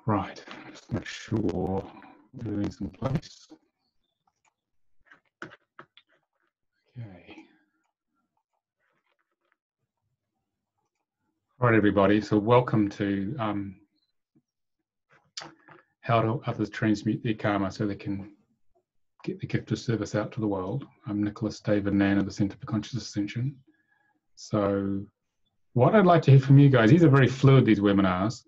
Right, just make sure everything's in place. Okay. Right, everybody, so welcome to How Do Others Transmute Their Karma so they can get the gift of service out to the world. I'm Nicolas David Ngan of the Centre for Conscious Ascension. So what I'd like to hear from you guys, these are very fluid, these webinars.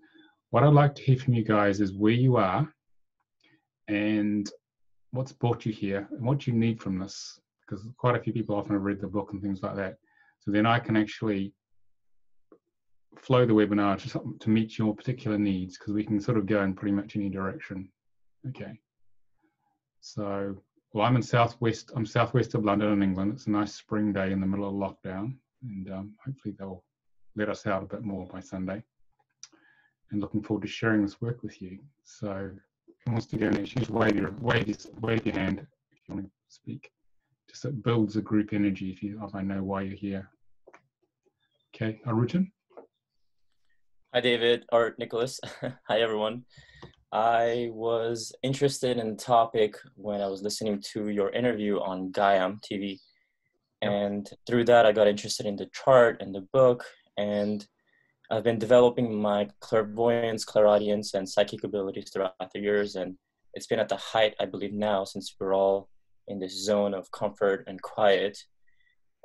What I'd like to hear from you guys is where you are and what's brought you here and what you need from this, because quite a few people often have read the book and things like that. So then I can actually flow the webinar to meet your particular needs, because we can sort of go in pretty much any direction. Okay. So, well, I'm southwest of London in England. It's a nice spring day in the middle of lockdown, and hopefully they'll let us out a bit more by Sunday. And looking forward to sharing this work with you. So, who wants to go next? Just wave your hand if you want to speak. Just it builds a group energy if I know why you're here. Okay, Arjun. Hi, David, or Nicholas. Hi, everyone. I was interested in the topic when I was listening to your interview on Gaiam TV. And through that, I got interested in the chart and the book. And I've been developing my clairvoyance, clairaudience, and psychic abilities throughout the years. And it's been at the height, I believe, now, since we're all in this zone of comfort and quiet.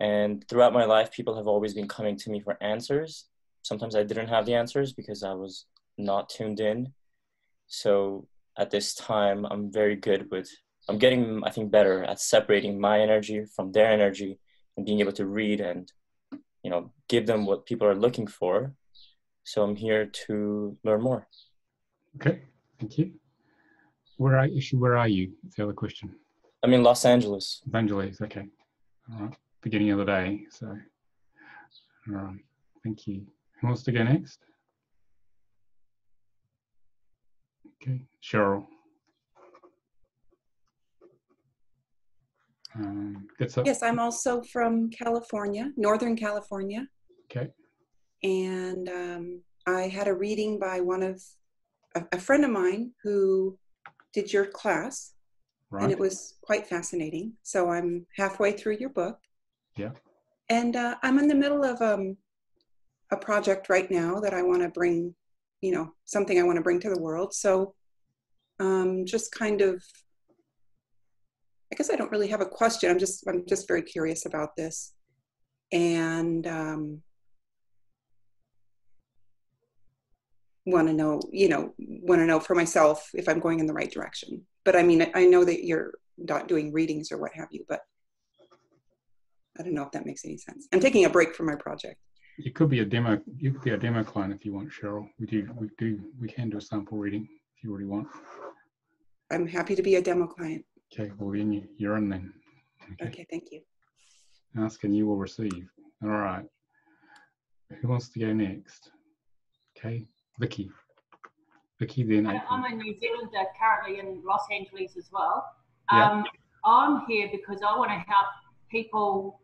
And throughout my life, people have always been coming to me for answers. Sometimes I didn't have the answers because I was not tuned in. So at this time, I'm getting, I think, better at separating my energy from their energy and being able to read and, give them what people are looking for. So I'm here to learn more. Okay, thank you. Where are you? That's the other question. I'm in Los Angeles. Los Angeles, okay. All right, beginning of the day, so. All right, thank you. Who wants to go next? Okay, Cheryl. Yes, I'm also from California, Northern California. Okay. And I had a reading by a friend of mine who did your class. Right. And it was quite fascinating. So I'm halfway through your book. Yeah. And I'm in the middle of a project right now that I want to bring, something I want to bring to the world. So just kind of, I guess I don't really have a question. I'm just very curious about this. And want to know for myself if I'm going in the right direction. But I mean, I know that you're not doing readings or what have you, but I don't know if that makes any sense. I'm taking a break from my project. You could be a demo. You could be a demo client if you want, Cheryl. We can do a sample reading if you really want. I'm happy to be a demo client. Okay, well then you're in then. Okay, thank you. Ask and you will receive. All right. Who wants to go next? Okay, Vicky. Vicky, then. I'm a New Zealander, currently in Los Angeles as well. Yeah. I'm here because I want to help people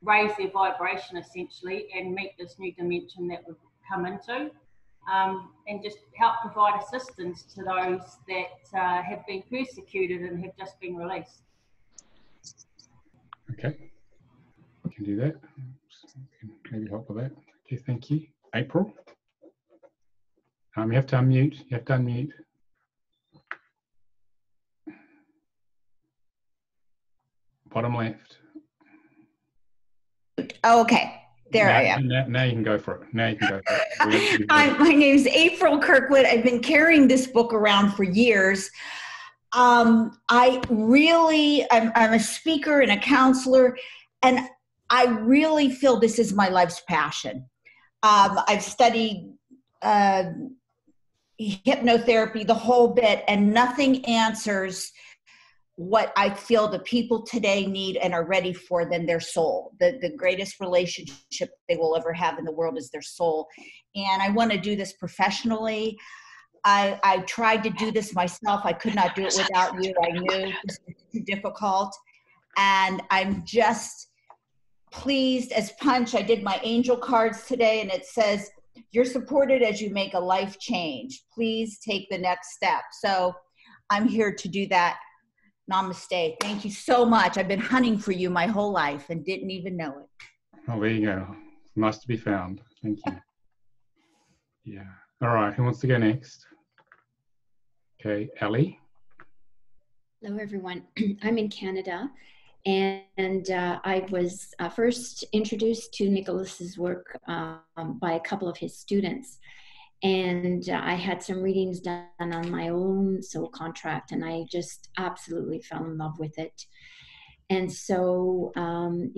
raise their vibration essentially and meet this new dimension that we've come into, and just help provide assistance to those that have been persecuted and have just been released. Okay, we can do that. Maybe help with that. Okay, thank you. April. You have to unmute. You have to unmute. Bottom left. Okay, there I am. Now you can go for it. Now you can go for it. Hi, my name is April Kirkwood. I've been carrying this book around for years. I'm a speaker and a counselor, and I really feel this is my life's passion. I've studied hypnotherapy, the whole bit, and nothing answers what I feel the people today need and are ready for than their soul. The greatest relationship they will ever have in the world is their soul. And I want to do this professionally. I tried to do this myself. I could not do it without you. I knew this was too difficult. And I'm just pleased as punch. I did my angel cards today, and it says, You're supported as you make a life change. Please take the next step. So I'm here to do that. Namaste. Thank you so much. I've been hunting for you my whole life and didn't even know it. Oh, there you go. Nice to be found. Thank you. Yeah. All right. Who wants to go next? Okay, Ellie. Hello, everyone. I'm in Canada, and I was first introduced to Nicolas's work by a couple of his students. And I had some readings done on my own soul contract, and I just absolutely fell in love with it. And so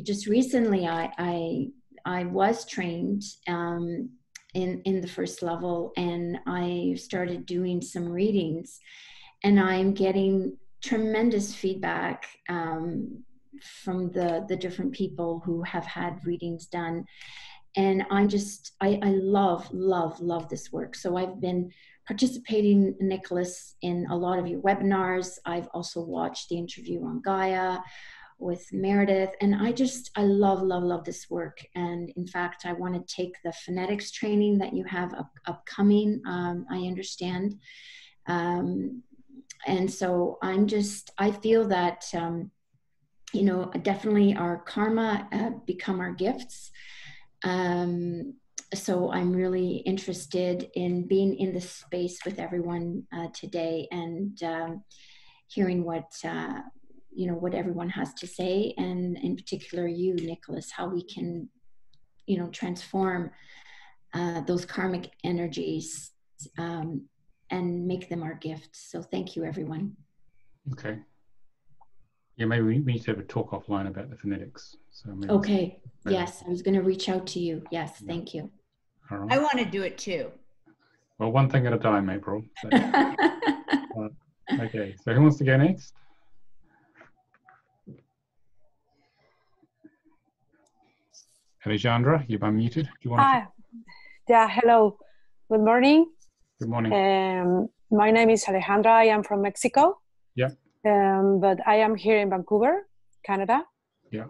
just recently, I was trained in the first level, and I started doing some readings, and I'm getting tremendous feedback from the different people who have had readings done. And I love this work. So I've been participating, Nicolas, in a lot of your webinars. I've also watched the interview on Gaia with Meredith. And I love this work. And in fact, I want to take the phonetics training that you have upcoming, I understand. And so I feel that, you know, definitely our karma become our gifts. So I'm really interested in being in this space with everyone today and hearing what, you know, what everyone has to say, and in particular you, Nicolas, how we can, you know, transform those karmic energies and make them our gifts. So thank you, everyone. Okay. Yeah, maybe we need to have a talk offline about the phonetics. So maybe Okay. Yes, I was going to reach out to you. Yes, Yeah. thank you. All right. I want to do it too. Well, one thing at a time, April. So, okay, so who wants to go next? Alejandra, you're unmuted. Do you want to? Yeah, hello. Good morning. Good morning. My name is Alejandra. I am from Mexico. Yeah. But I am here in Vancouver, Canada. Yeah.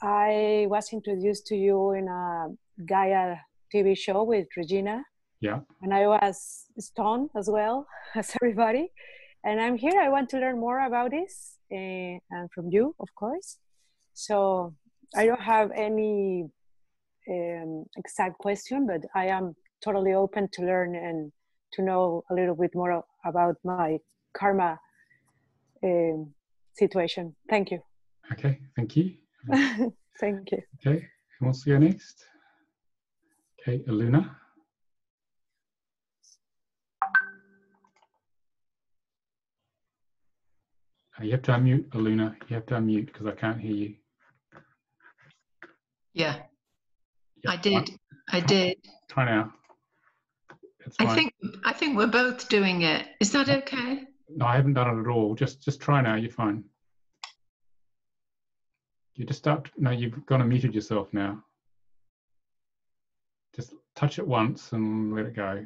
I was introduced to you in a Gaia TV show with Regina. Yeah. And I was stunned as well as everybody. And I'm here. I want to learn more about this and from you, of course. So I don't have any exact question, but I am totally open to learn and to know a little bit more about my karma situation. Thank you. Okay, thank you. Thank you. Okay, who wants to go next? Okay, Aluna. You have to unmute, Aluna. You have to unmute because I can't hear you. Yeah, Yep. I did. Try now. It's fine. I think we're both doing it. Is that okay? No, I haven't done it at all. Just try now. You're fine. You just start. No, you've gone and muted yourself now. Just touch it once and let it go.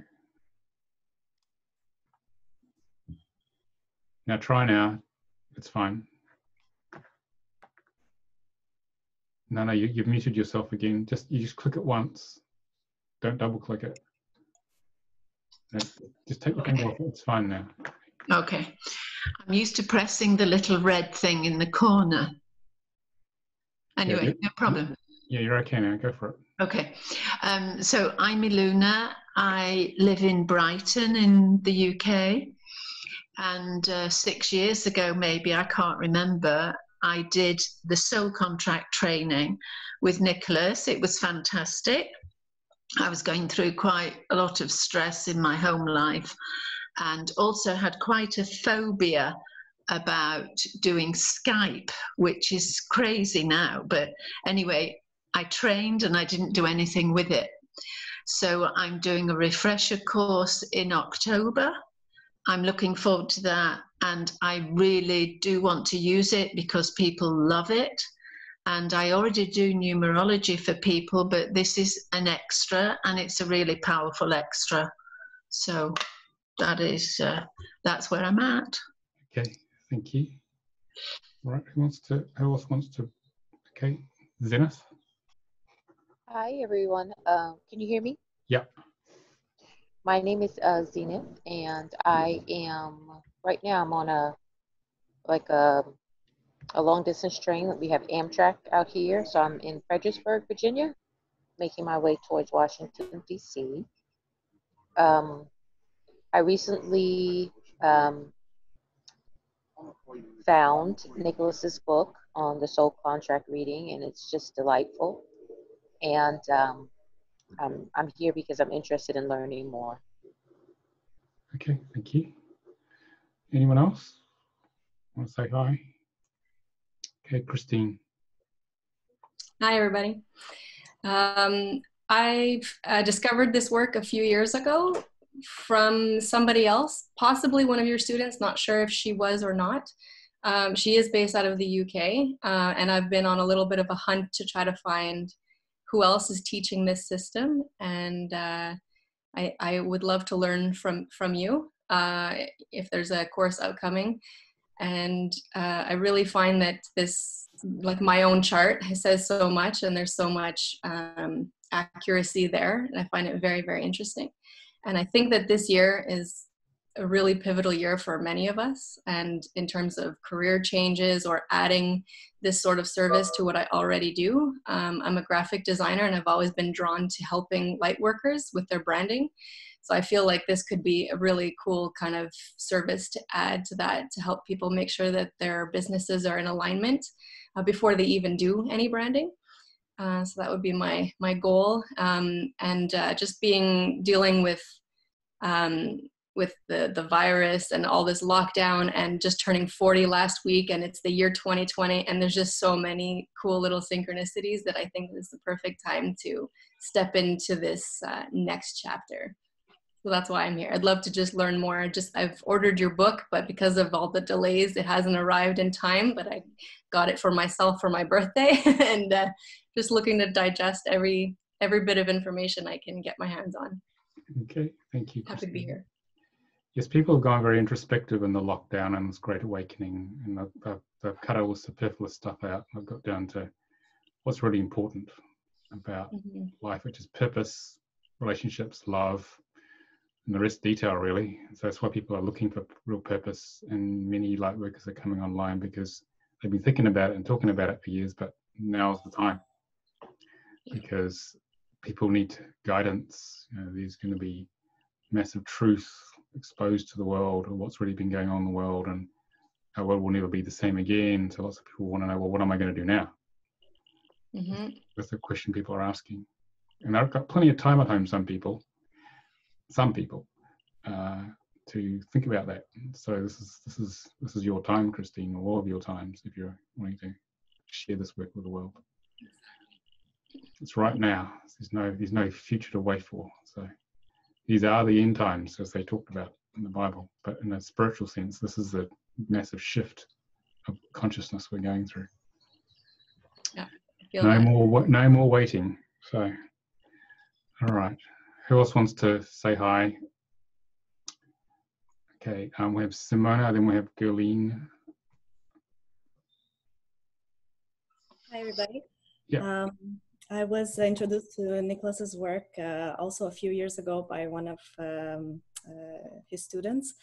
Now try now. It's fine. No, you've muted yourself again. You just click it once. Don't double click it. No, just take the finger off it. It's fine now. Okay. I'm used to pressing the little red thing in the corner. Anyway, Yeah, no problem. Yeah, you're okay now. Go for it. Okay. So I'm Iluna. I live in Brighton in the UK. And 6 years ago, maybe, I can't remember, I did the soul contract training with Nicolas. It was fantastic. I was going through quite a lot of stress in my home life and also had quite a phobia about doing Skype, which is crazy now. But anyway, I trained and I didn't do anything with it. So I'm doing a refresher course in October. I'm looking forward to that, and I really do want to use it because people love it. And I already do numerology for people, but this is an extra, and it's a really powerful extra. So that is that's where I'm at. Okay, thank you. All right, who else wants to? Okay, Zenith. Hi everyone. Can you hear me? Yep. My name is Zenith, and I am, right now I'm on a long distance train. We have Amtrak out here, so I'm in Fredericksburg, Virginia, making my way towards Washington, D.C. I recently found Nicolas's book on the soul contract reading, and it's just delightful. And I'm here because I'm interested in learning more. Okay, thank you. Anyone else want to say hi? Okay, Christine. Hi, everybody. I discovered this work a few years ago from somebody else, possibly one of your students, not sure if she was or not. She is based out of the UK, and I've been on a little bit of a hunt to try to find who else is teaching this system, and I would love to learn from you if there's a course upcoming. And I really find that this, like my own chart, says so much, and there's so much accuracy there, and I find it very, very interesting. And I think that this year is a really pivotal year for many of us, and in terms of career changes or adding this sort of service to what I already do. I'm a graphic designer, and I've always been drawn to helping light workers with their branding. So I feel like this could be a really cool kind of service to add to that, to help people make sure that their businesses are in alignment before they even do any branding. So that would be my goal. And just dealing with the virus and all this lockdown, and just turning 40 last week, and it's the year 2020, and there's just so many cool little synchronicities that I think is the perfect time to step into this next chapter. So that's why I'm here. I'd love to just learn more. I've ordered your book, but because of all the delays, it hasn't arrived in time, but I got it for myself for my birthday, and just looking to digest every bit of information I can get my hands on. Okay, thank you, Happy to be here. Yes, people have gone very introspective in the lockdown and this great awakening, and they've cut all the superfluous stuff out. I've got down to what's really important about life, which is purpose, relationships, love, and the rest detail, really. So that's why people are looking for real purpose, and many light workers are coming online because they've been thinking about it and talking about it for years, but now's the time, because people need guidance. You know, there's going to be massive truth exposed to the world, or what's really been going on in the world, and our world will never be the same again. So lots of people want to know, well, what am I going to do now? That's the question people are asking. And I've got plenty of time at home, some people, to think about that. So this is your time, Christine, or all of your times, if you're wanting to share this work with the world. It's right now. There's no future to wait for. So these are the end times, as they talked about in the Bible. But in a spiritual sense, this is a massive shift of consciousness we're going through. Yeah, no more waiting. So, all right. Who else wants to say hi? Okay, we have Simona, then we have Gerline. Hi, everybody. Yeah. I was introduced to Nicolas's work also a few years ago by one of his students.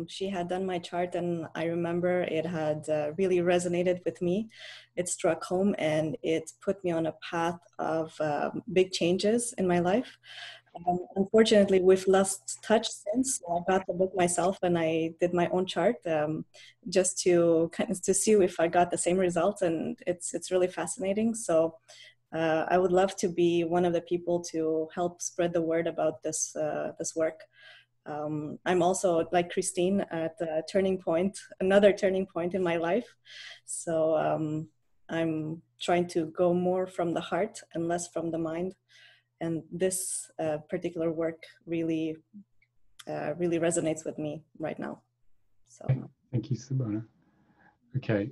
She had done my chart, and I remember it had really resonated with me. It struck home, and it put me on a path of big changes in my life. Unfortunately, we've lost touch since. I got the book myself, and I did my own chart just to see if I got the same results, and it's really fascinating. So I would love to be one of the people to help spread the word about this work. I'm also, like Christine, at a another turning point in my life. So I'm trying to go more from the heart and less from the mind. And this particular work really resonates with me right now. So thank you, Simona. Okay,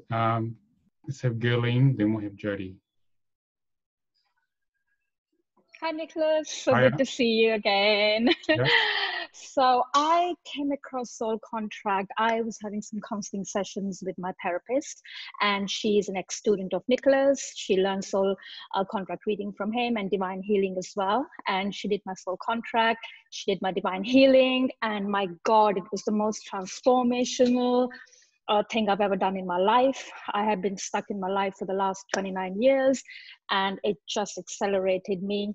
let's have Gerline, then we'll have Jody. Hi, Nicolas. So good to see you again. Yeah. So I came across soul contract. I was having some counseling sessions with my therapist, and she's an ex-student of Nicolas. She learned soul contract reading from him and divine healing as well. And she did my soul contract. She did my divine healing. And my God, it was the most transformational thing I've ever done in my life. I had been stuck in my life for the last 29 years, and it just accelerated me,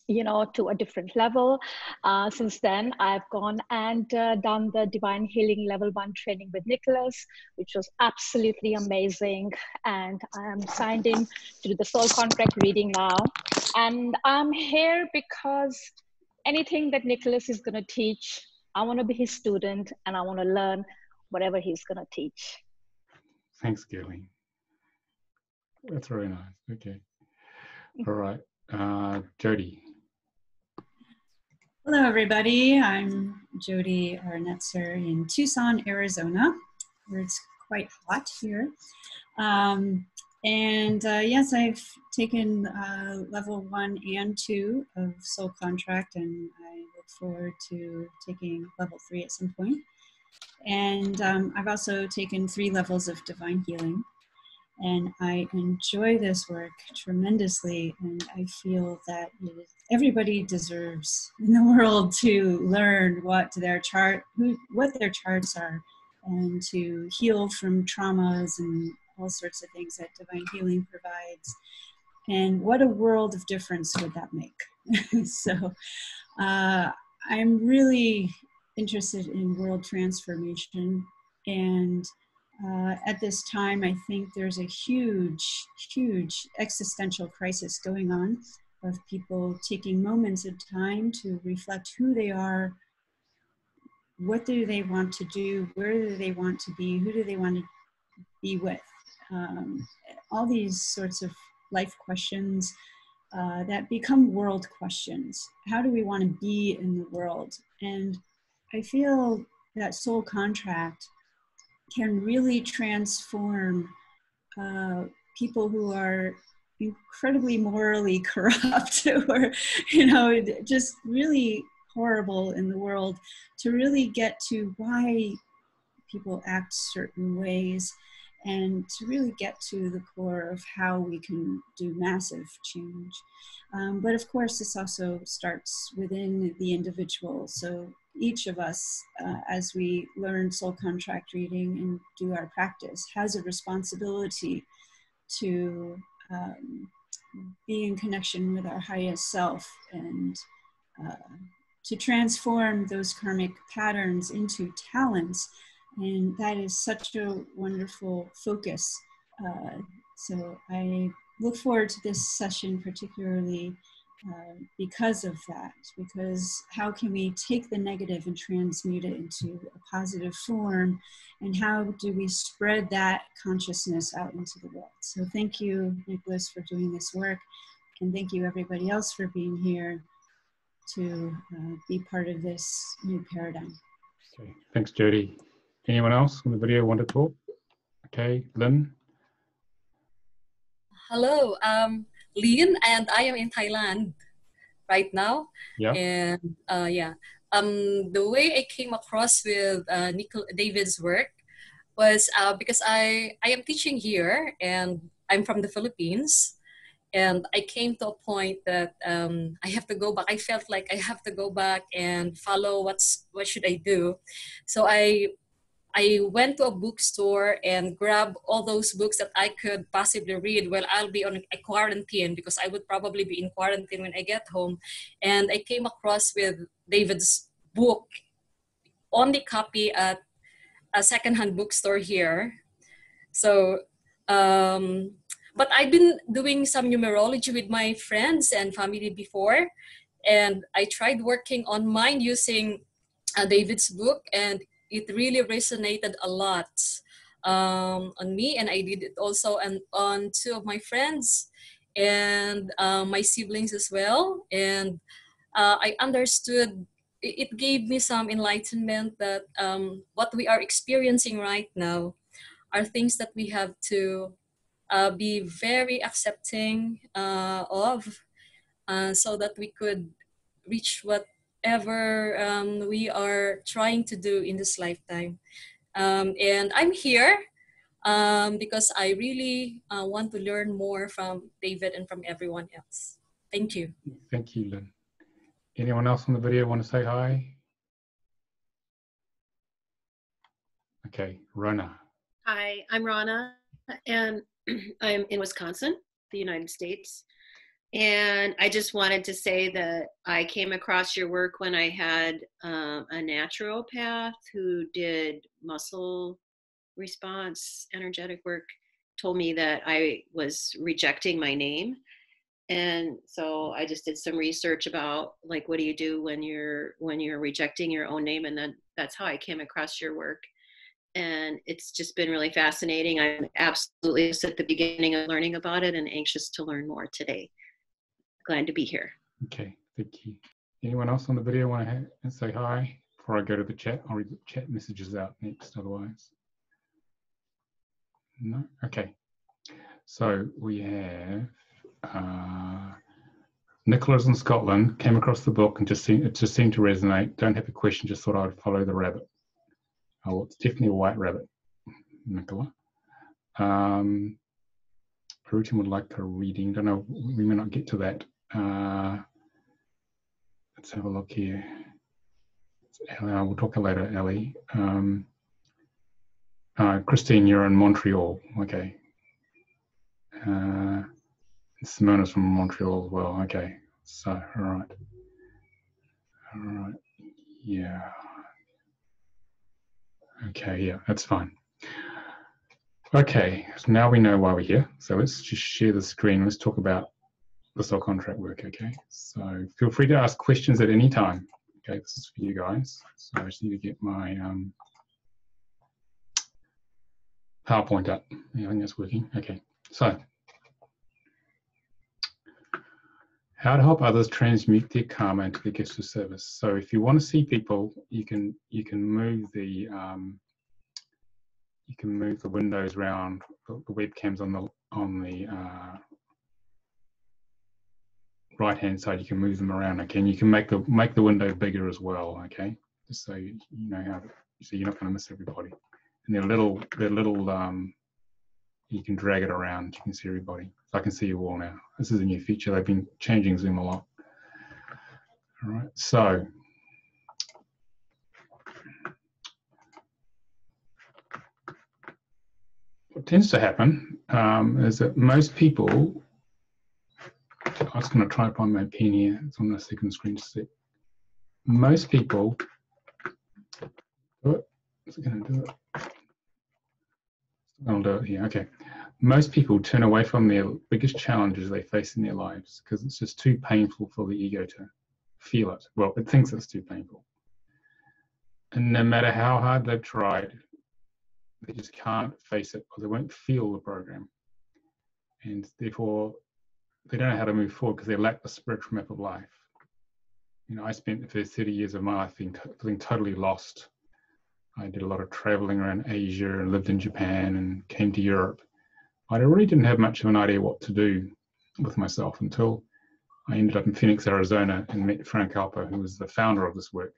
you know, to a different level. Since then, I've gone and done the Divine Healing Level 1 training with Nicolas, which was absolutely amazing. And I'm signed in to do the soul contract reading now. And I'm here because anything that Nicolas is going to teach, I want to be his student, and I want to learn whatever he's going to teach. Thanks, Gilly. That's very nice. Okay. All right. Jody. Hello, everybody. I'm Jody Arnetzer in Tucson, Arizona, where it's quite hot here. Yes, I've taken level 1 and 2 of Soul Contract, and I look forward to taking level 3 at some point. And I've also taken 3 levels of Divine Healing. And I enjoy this work tremendously, and I feel that everybody deserves in the world to learn what their charts are, and to heal from traumas and all sorts of things that Divine Healing provides. And what a world of difference would that make? So I'm really interested in world transformation, and at this time, I think there's a huge, huge existential crisis going on of people taking moments of time to reflect who they are, what do they want to do, where do they want to be, who do they want to be with. All these sorts of life questions that become world questions. How do we want to be in the world? And I feel that Soul Contract can really transform people who are incredibly morally corrupt or, you know, just really horrible in the world, to really get to why people act certain ways, and to really get to the core of how we can do massive change. But of course, this also starts within the individual. So each of us, as we learn soul contract reading and do our practice, has a responsibility to be in connection with our highest self, and to transform those karmic patterns into talents. And that is such a wonderful focus. So I look forward to this session particularly because of that, because how can we take the negative and transmute it into a positive form, and how do we spread that consciousness out into the world? So thank you, Nicolas, for doing this work, and thank you everybody else for being here to be part of this new paradigm. Okay, thanks, Jody. Anyone else on the video want to talk? Okay, Lynn. Hello, Lynn, and I am in Thailand right now. Yeah. And the way I came across with David's work was because I am teaching here, and I'm from the Philippines. And I came to a point that I have to go back. I felt like I have to go back and follow what should I do. So I went to a bookstore and grabbed all those books that I could possibly read while I'll be on a quarantine, because I would probably be in quarantine when I get home. And I came across with David's book, only copy at a secondhand bookstore here. So, but I've been doing some numerology with my friends and family before, and I tried working on mine using David's book, and it really resonated a lot on me, and I did it also on 2 of my friends and my siblings as well. And I understood, it gave me some enlightenment that what we are experiencing right now are things that we have to be very accepting of, so that we could reach what whatever we are trying to do in this lifetime. And I'm here because I really want to learn more from David and from everyone else. Thank you. Thank you, Lynn. Anyone else on the video want to say hi? Okay, Rona. Hi, I'm Rana, and I'm in Wisconsin, the United States. And I just wanted to say that I came across your work when I had a naturopath who did muscle response, energetic work, told me that I was rejecting my name. And so I just did some research about, like, what do you do when you're rejecting your own name? And then that's how I came across your work. And it's just been really fascinating. I'm absolutely just at the beginning of learning about it and anxious to learn more today. Glad to be here. Okay, thank you. Anyone else on the video want to say hi before I go to the chat? I'll read the chat messages out next otherwise. No? Okay. So we have Nicolas in Scotland, came across the book and it just seemed to resonate. Don't have a question, just thought I would follow the rabbit. Oh, it's definitely a white rabbit, Nicola. Putin would like a reading. Don't know, we may not get to that. Let's have a look here. We'll talk later, Ellie. Christine, you're in Montreal. Okay. Simona's from Montreal as well. Okay. So, all right. All right. Yeah. Okay, yeah, that's fine. Okay, so now we know why we're here. So let's just share the screen. Let's talk about the soul contract work, okay? So feel free to ask questions at any time. Okay, this is for you guys. So I just need to get my PowerPoint up. Yeah, I think that's working. Okay, so how to help others transmute their karma into the gifts of service. So if you want to see people, you can move the windows around, the webcams on the right hand side. You can move them around. Okay, and you can make the window bigger as well. Okay, just so you know how to, so you're not going to miss everybody. And they're little. You can drag it around. You can see everybody. So I can see you all now. This is a new feature. They've been changing Zoom a lot. All right. So what tends to happen is that most people. I was going to try to find my pen here. It's on the second screen to see. Most people. Is it going to do it? I'll do it here. Okay. Most people turn away from their biggest challenges they face in their lives because it's just too painful for the ego to feel it. Well, it thinks it's too painful. And no matter how hard they've tried, they just can't face it or they won't feel the program. And therefore, they don't know how to move forward because they lack the spiritual map of life. You know, I spent the first 30 years of my life feeling totally lost. I did a lot of traveling around Asia and lived in Japan and came to Europe. I really didn't have much of an idea what to do with myself until I ended up in Phoenix, Arizona and met Frank Alpa, who was the founder of this work.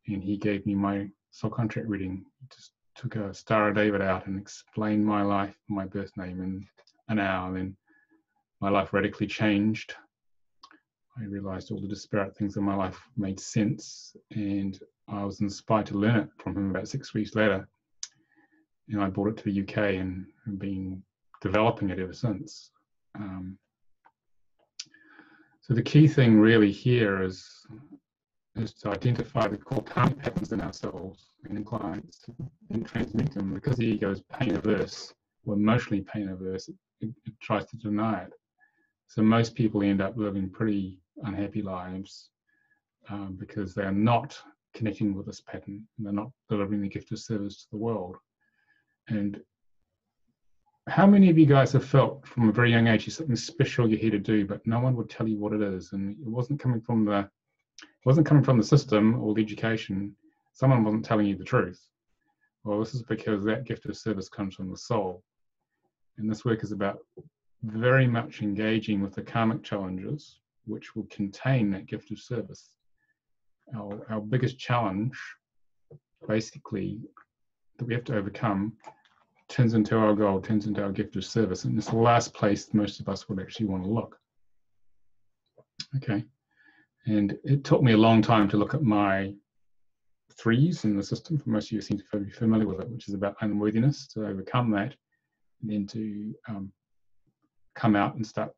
And he gave me my soul contract reading. He just took a Star of David out and explained my life, my birth name in an hour. And then my life radically changed. I realized all the disparate things in my life made sense, and I was inspired to learn it from him about 6 weeks later. And I brought it to the UK and have been developing it ever since. So the key thing really here is to identify the core karmic patterns in ourselves and in clients and transmute them. Because the ego is pain averse, or emotionally pain averse, it tries to deny it. So most people end up living pretty unhappy lives because they are not connecting with this pattern. And they're not delivering the gift of service to the world. And how many of you guys have felt from a very young age there's something special you're here to do, but no one would tell you what it is, and it wasn't coming from the system or the education. Someone wasn't telling you the truth. Well, this is because that gift of service comes from the soul, and this work is about very much engaging with the karmic challenges which will contain that gift of service. our biggest challenge, basically, that we have to overcome, turns into our goal, turns into our gift of service, and it's the last place most of us would actually want to look. Okay, and it took me a long time to look at my 3s in the system. For most of you seem to be familiar with it, which is about unworthiness, to overcome that, and then to come out and start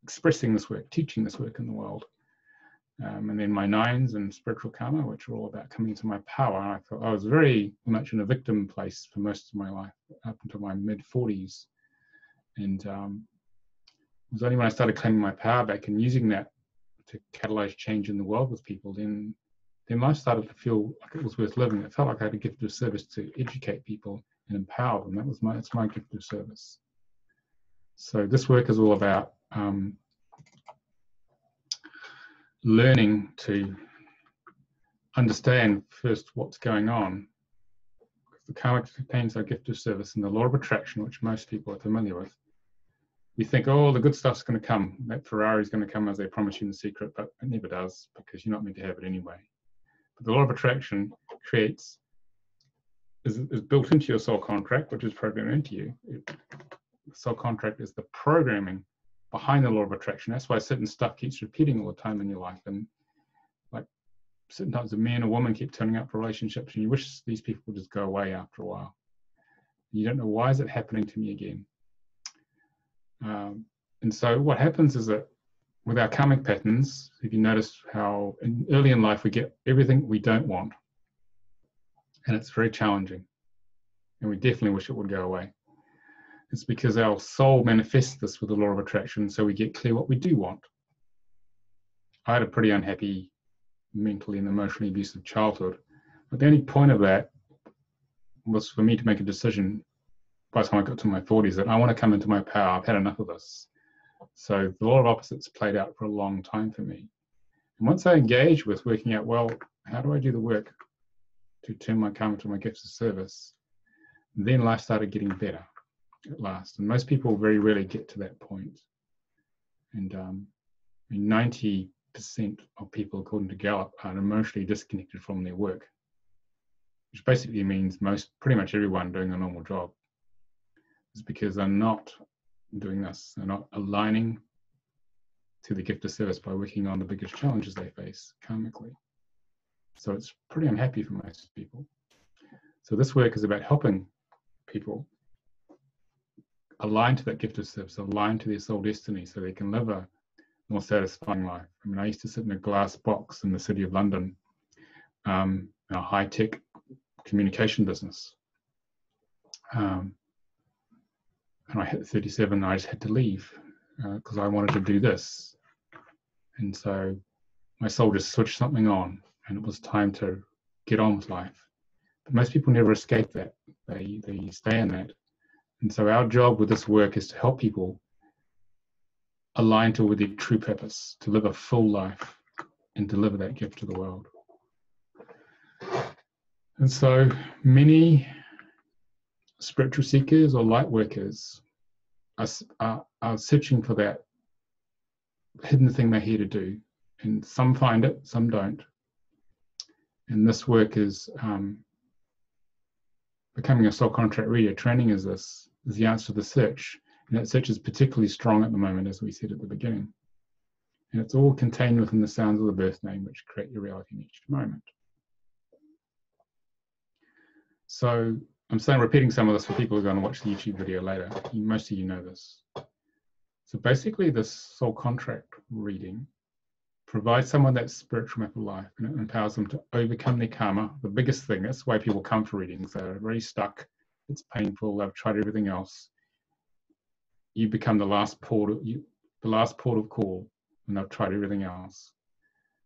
expressing this work, teaching this work in the world. And then my 9s and spiritual karma, which are all about coming into my power. And I thought I was very much in a victim place for most of my life, up until my mid-40s. And it was only when I started claiming my power back and using that to catalyze change in the world with people, then life started to feel like it was worth living. It felt like I had a gift of service to educate people and empower them. That's my gift of service. So this work is all about learning to understand first what's going on. The karma contains our gift of service and the law of attraction, which most people are familiar with. We think, oh, the good stuff's going to come. That Ferrari's going to come as they promise you in the secret, but it never does, because you're not meant to have it anyway. But the law of attraction is built into your soul contract, which is programmed into you. The soul contract is the programming behind the law of attraction. That's why certain stuff keeps repeating all the time in your life. And like certain times a man or woman keep turning up for relationships and you wish these people would just go away after a while. You don't know, why is it happening to me again? And so what happens is that with our karmic patterns, if you notice how early in life we get everything we don't want, and it's very challenging, and we definitely wish it would go away. It's because our soul manifests this with the law of attraction, so we get clear what we do want. I had a pretty unhappy, mentally and emotionally abusive childhood, but the only point of that was for me to make a decision by the time I got to my 40s that I want to come into my power. I've had enough of this. So the law of opposites played out for a long time for me. And once I engaged with working out, well, how do I do the work to turn my karma to my gifts of service, then life started getting better at last. And most people very rarely get to that point. And 90% of people, according to Gallup, are emotionally disconnected from their work, which basically means pretty much everyone doing a normal job is because they're not doing this. They're not aligning to the gift of service by working on the biggest challenges they face karmically. So it's pretty unhappy for most people. So this work is about helping people align to that gift of service, align to their soul destiny, so they can live a more satisfying life. I mean, I used to sit in a glass box in the city of London, a high-tech communication business. And I hit 37, I just had to leave because I wanted to do this. And so my soul just switched something on, and it was time to get on with life. But most people never escape that. They stay in that. And so our job with this work is to help people align to with their true purpose, to live a full life and deliver that gift to the world. And so many spiritual seekers or light workers are searching for that hidden thing they're here to do. And some find it, some don't. And this work is becoming a soul contract reader. Training is the answer to the search. And that search is particularly strong at the moment, as we said at the beginning. And it's all contained within the sounds of the birth name, which create your reality in each moment. So I'm saying repeating some of this for people who are going to watch the YouTube video later. Most of you know this. So basically this soul contract reading provides someone that spiritual map of life, and it empowers them to overcome their karma. The biggest thing, that's why people come for readings. They're very stuck. It's painful. They've tried everything else. You become the last port of call when they've tried everything else.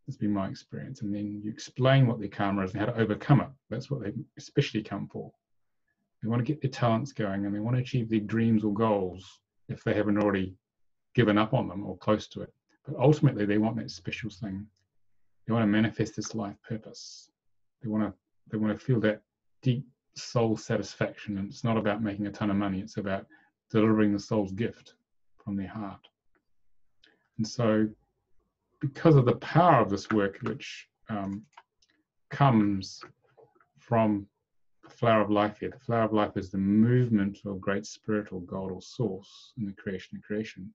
That's been my experience. And then you explain what their karma is and how to overcome it. That's what they especially come for. They want to get their talents going, and they want to achieve their dreams or goals if they haven't already given up on them or close to it. But ultimately, they want that special thing. They want to manifest this life purpose. They want to feel that deep soul satisfaction. And it's not about making a ton of money. It's about delivering the soul's gift from their heart. And so, because of the power of this work, which comes from the flower of life here. The flower of life is the movement of great spirit or God or source in the creation of creation.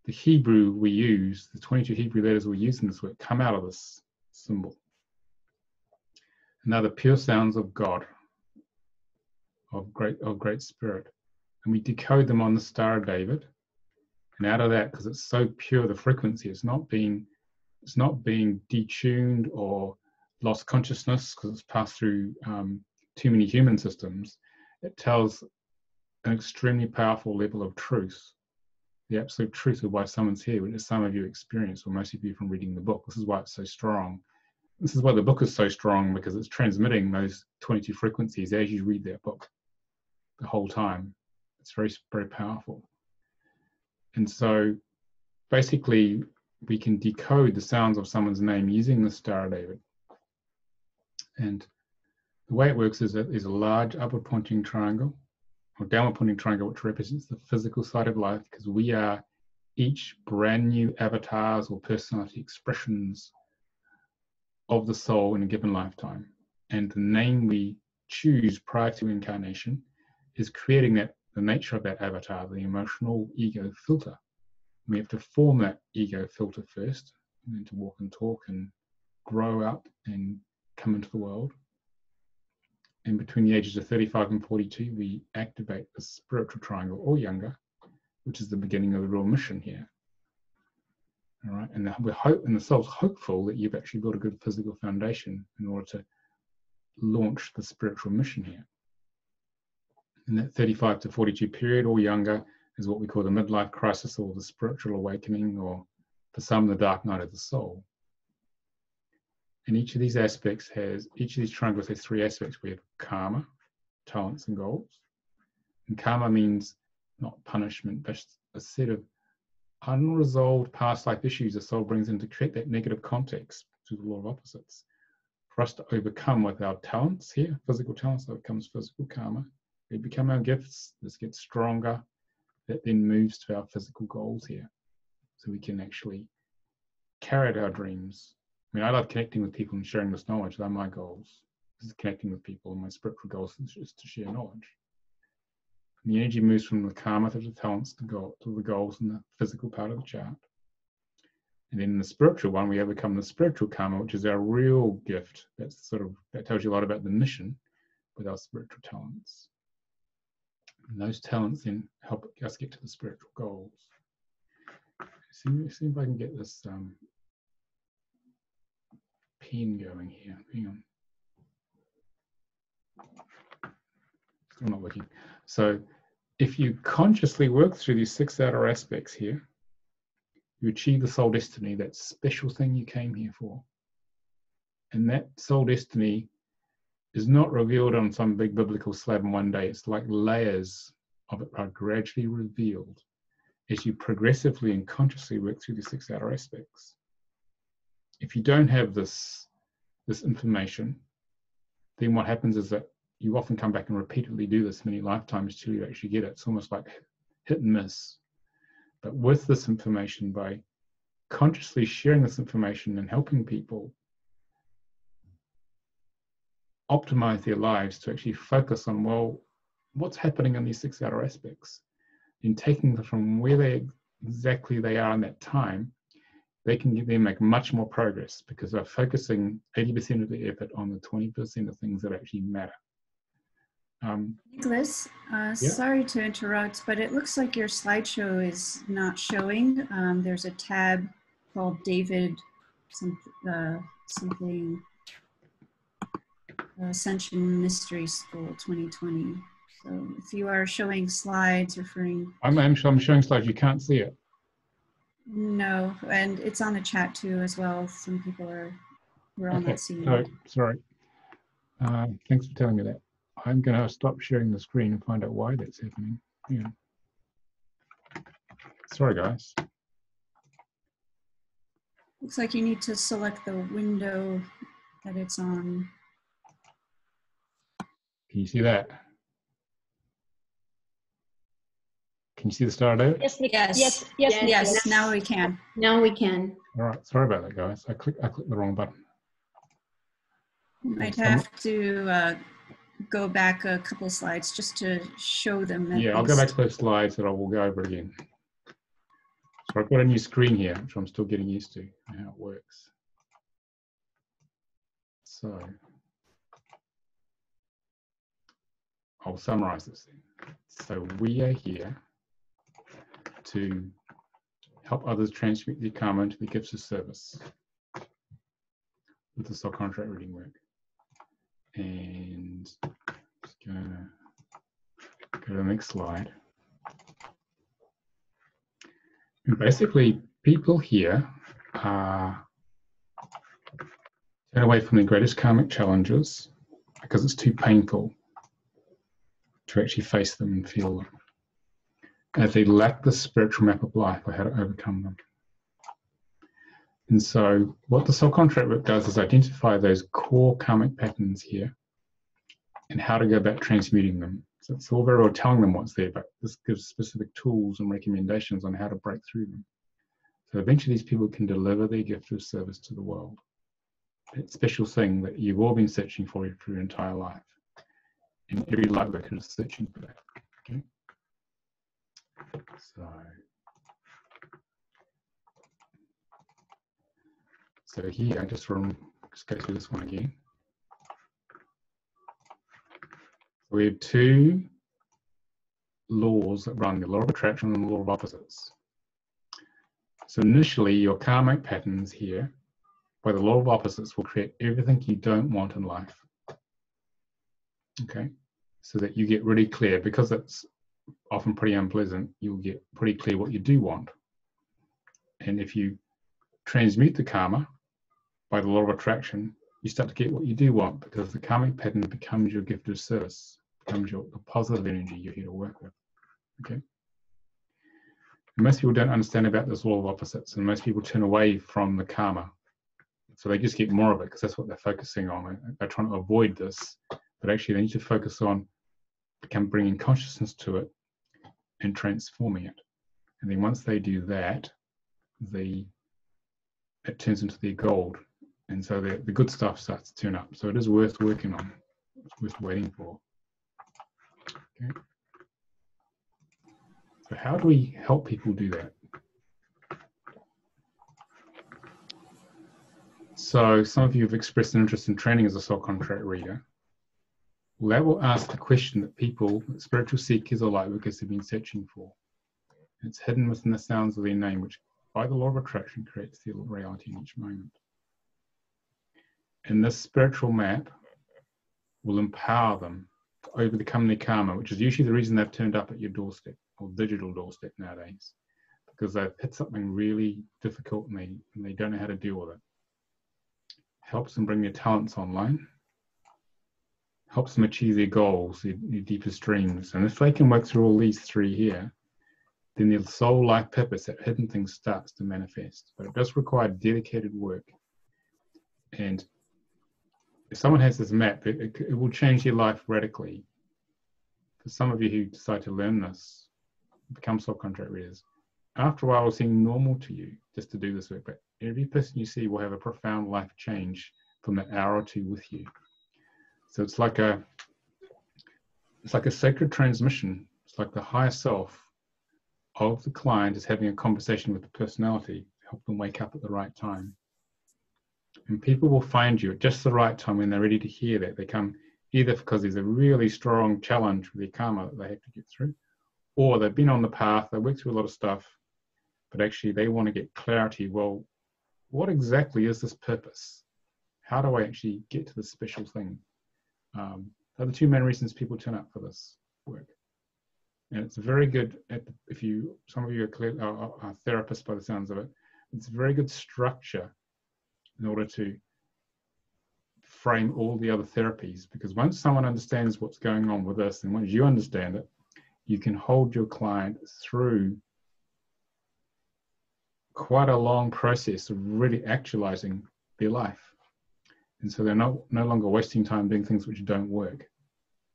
The Hebrew we use, the 22 Hebrew letters we use in this work, come out of this symbol. And they're the pure sounds of God, of great spirit. And we decode them on the Star of David. And out of that, because it's so pure, the frequency, it's not being detuned or lost consciousness because it's passed through too many human systems. It tells an extremely powerful level of truth, the absolute truth of why someone's here, which is some of you experience, or most of you from reading the book. This is why it's so strong. This is why the book is so strong, because it's transmitting those 22 frequencies as you read that book the whole time. It's very, very powerful. And so basically we can decode the sounds of someone's name using the Star of David. And the way it works is that there's a large upward pointing triangle or downward pointing triangle, which represents the physical side of life, because we are each brand new avatars or personality expressions of the soul in a given lifetime. And the name we choose prior to incarnation is creating that, the nature of that avatar, the emotional ego filter. We have to form that ego filter first, and then to walk and talk and grow up and come into the world. And between the ages of 35 and 42, we activate the spiritual triangle or younger, which is the beginning of the real mission here. All right, and the soul's hopeful that you've actually built a good physical foundation in order to launch the spiritual mission here. In that 35 to 42 period or younger is what we call the midlife crisis, or the spiritual awakening, or for some, the dark night of the soul. And each of these triangles has three aspects. We have karma, talents, and goals. And karma means not punishment, but a set of unresolved past life issues the soul brings in to create that negative context to the law of opposites. For us to overcome with our talents here, physical talents, so it becomes physical karma. They become our gifts. This gets stronger. That then moves to our physical goals here. So we can actually carry out our dreams. I mean, I love connecting with people and sharing this knowledge. They're my goals. This is connecting with people, and my spiritual goals is to share knowledge. And the energy moves from the karma to the talents to the goals in the physical part of the chart. And then in the spiritual one, we overcome the spiritual karma, which is our real gift. That tells you a lot about the mission with our spiritual talents. And those talents then help us get to the spiritual goals. See if I can get this pen going here. Hang on. Still not working. So if you consciously work through these 6 outer aspects here, you achieve the soul destiny, that special thing you came here for. And that soul destiny is not revealed on some big biblical slab in one day. It's like layers of it are gradually revealed as you progressively and consciously work through the 6 outer aspects. If you don't have this information, then what happens is that you often come back and repeatedly do this many lifetimes till you actually get it. It's almost like hit and miss. But with this information, by consciously sharing this information and helping people optimize their lives to actually focus on, well, what's happening in these 6 outer aspects, and taking them from where they are in that time, they can then make much more progress because they're focusing 80% of the effort on the 20% of things that actually matter. Nicolas, sorry to interrupt, but it looks like your slideshow is not showing. There's a tab called David something Ascension Mystery School 2020. So if you are showing slides referring... I'm showing slides, you can't see it. No, and it's on the chat too as well. Some people we're all not seeing it. Sorry. Thanks for telling me that. I'm going to stop sharing the screen and find out why that's happening. Yeah. Sorry, guys. Looks like you need to select the window that it's on. Can you see that? Can you see the star there? Yes. Now we can. Now we can. All right. Sorry about that, guys. I clicked the wrong button. You might have to go back a couple slides just to show them. Yeah, I'll go back to those slides and I will go over it again. So I've got a new screen here, which I'm still getting used to and how it works. So I'll summarize this then. So we are here to help others transmute their karma into the gifts of service with the soul contract reading work. And just gonna go to the next slide. And basically, people here are turn away from their greatest karmic challenges because it's too painful to actually face them and feel them, as they lack the spiritual map of life or how to overcome them. And so what the soul contract work does is identify those core karmic patterns here and how to go about transmuting them. So it's all very well telling them what's there, but this gives specific tools and recommendations on how to break through them. So eventually these people can deliver their gift of service to the world. That special thing that you've all been searching for your entire life. And every light worker is searching for that. Okay. So here, just go through this one again. We have two laws that run, the law of attraction and the law of opposites. So initially, your karmic patterns here, by the law of opposites, will create everything you don't want in life. Okay, so that you get really clear, because it's often pretty unpleasant, you'll get pretty clear what you do want. And if you transmute the karma by the law of attraction, you start to get what you do want, because the karmic pattern becomes your gift of service, becomes the positive energy you're here to work with. Okay. And most people don't understand about this law of opposites, and most people turn away from the karma. So they just get more of it because that's what they're focusing on. They're trying to avoid this, but actually they need to focus on bringing consciousness to it and transforming it. And then once they do that, it turns into their gold. And so the good stuff starts to turn up. So it is worth working on. It's worth waiting for. Okay. So how do we help people do that? So some of you have expressed an interest in training as a soul contract reader. Well, that will ask the question that spiritual seekers or light workers have been searching for. It's hidden within the sounds of their name, which by the law of attraction creates their reality in each moment. And this spiritual map will empower them to overcome their karma, which is usually the reason they've turned up at your doorstep, or digital doorstep nowadays, because they've hit something really difficult and they don't know how to deal with it. Helps them bring their talents online, helps them achieve their goals, their deepest dreams. And if they can work through all these three here, then their soul life purpose, that hidden thing, starts to manifest. But it does require dedicated work. And if someone has this map, it will change their life radically. For some of you who decide to learn this, become soul contract readers, after a while it'll seem normal to you just to do this work. But every person you see will have a profound life change from that hour or two with you. So it's like a sacred transmission. It's like the higher self of the client is having a conversation with the personality to help them wake up at the right time. And people will find you at just the right time when they're ready to hear that. They come either because there's a really strong challenge with their karma that they have to get through, or they've been on the path, they work through a lot of stuff, but actually they want to get clarity. Well, what exactly is this purpose? How do I actually get to this special thing? They're the two main reasons people turn up for this work. And it's very good some of you are therapists by the sounds of it, it's a very good structure in order to frame all the other therapies, because once someone understands what's going on with this, and once you understand it, you can hold your client through quite a long process of really actualizing their life. And so they're no longer wasting time doing things which don't work,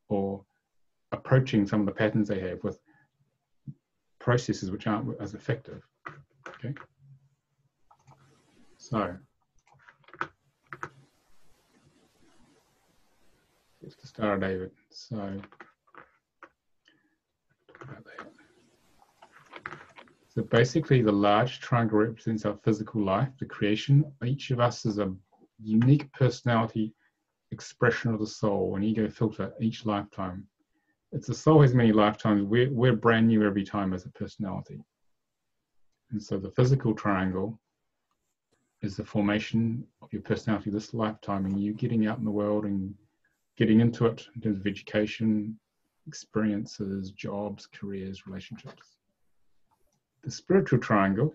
or approaching some of the patterns they have with processes which aren't as effective. Okay. So just to start, David. So, about that. So basically, the large triangle represents our physical life, the creation. Each of us is a unique personality expression of the soul, an ego filter each lifetime. It's the soul has many lifetimes. We're brand new every time as a personality. And so the physical triangle is the formation of your personality this lifetime, and you getting out in the world and getting into it in terms of education, experiences, jobs, careers, relationships. The spiritual triangle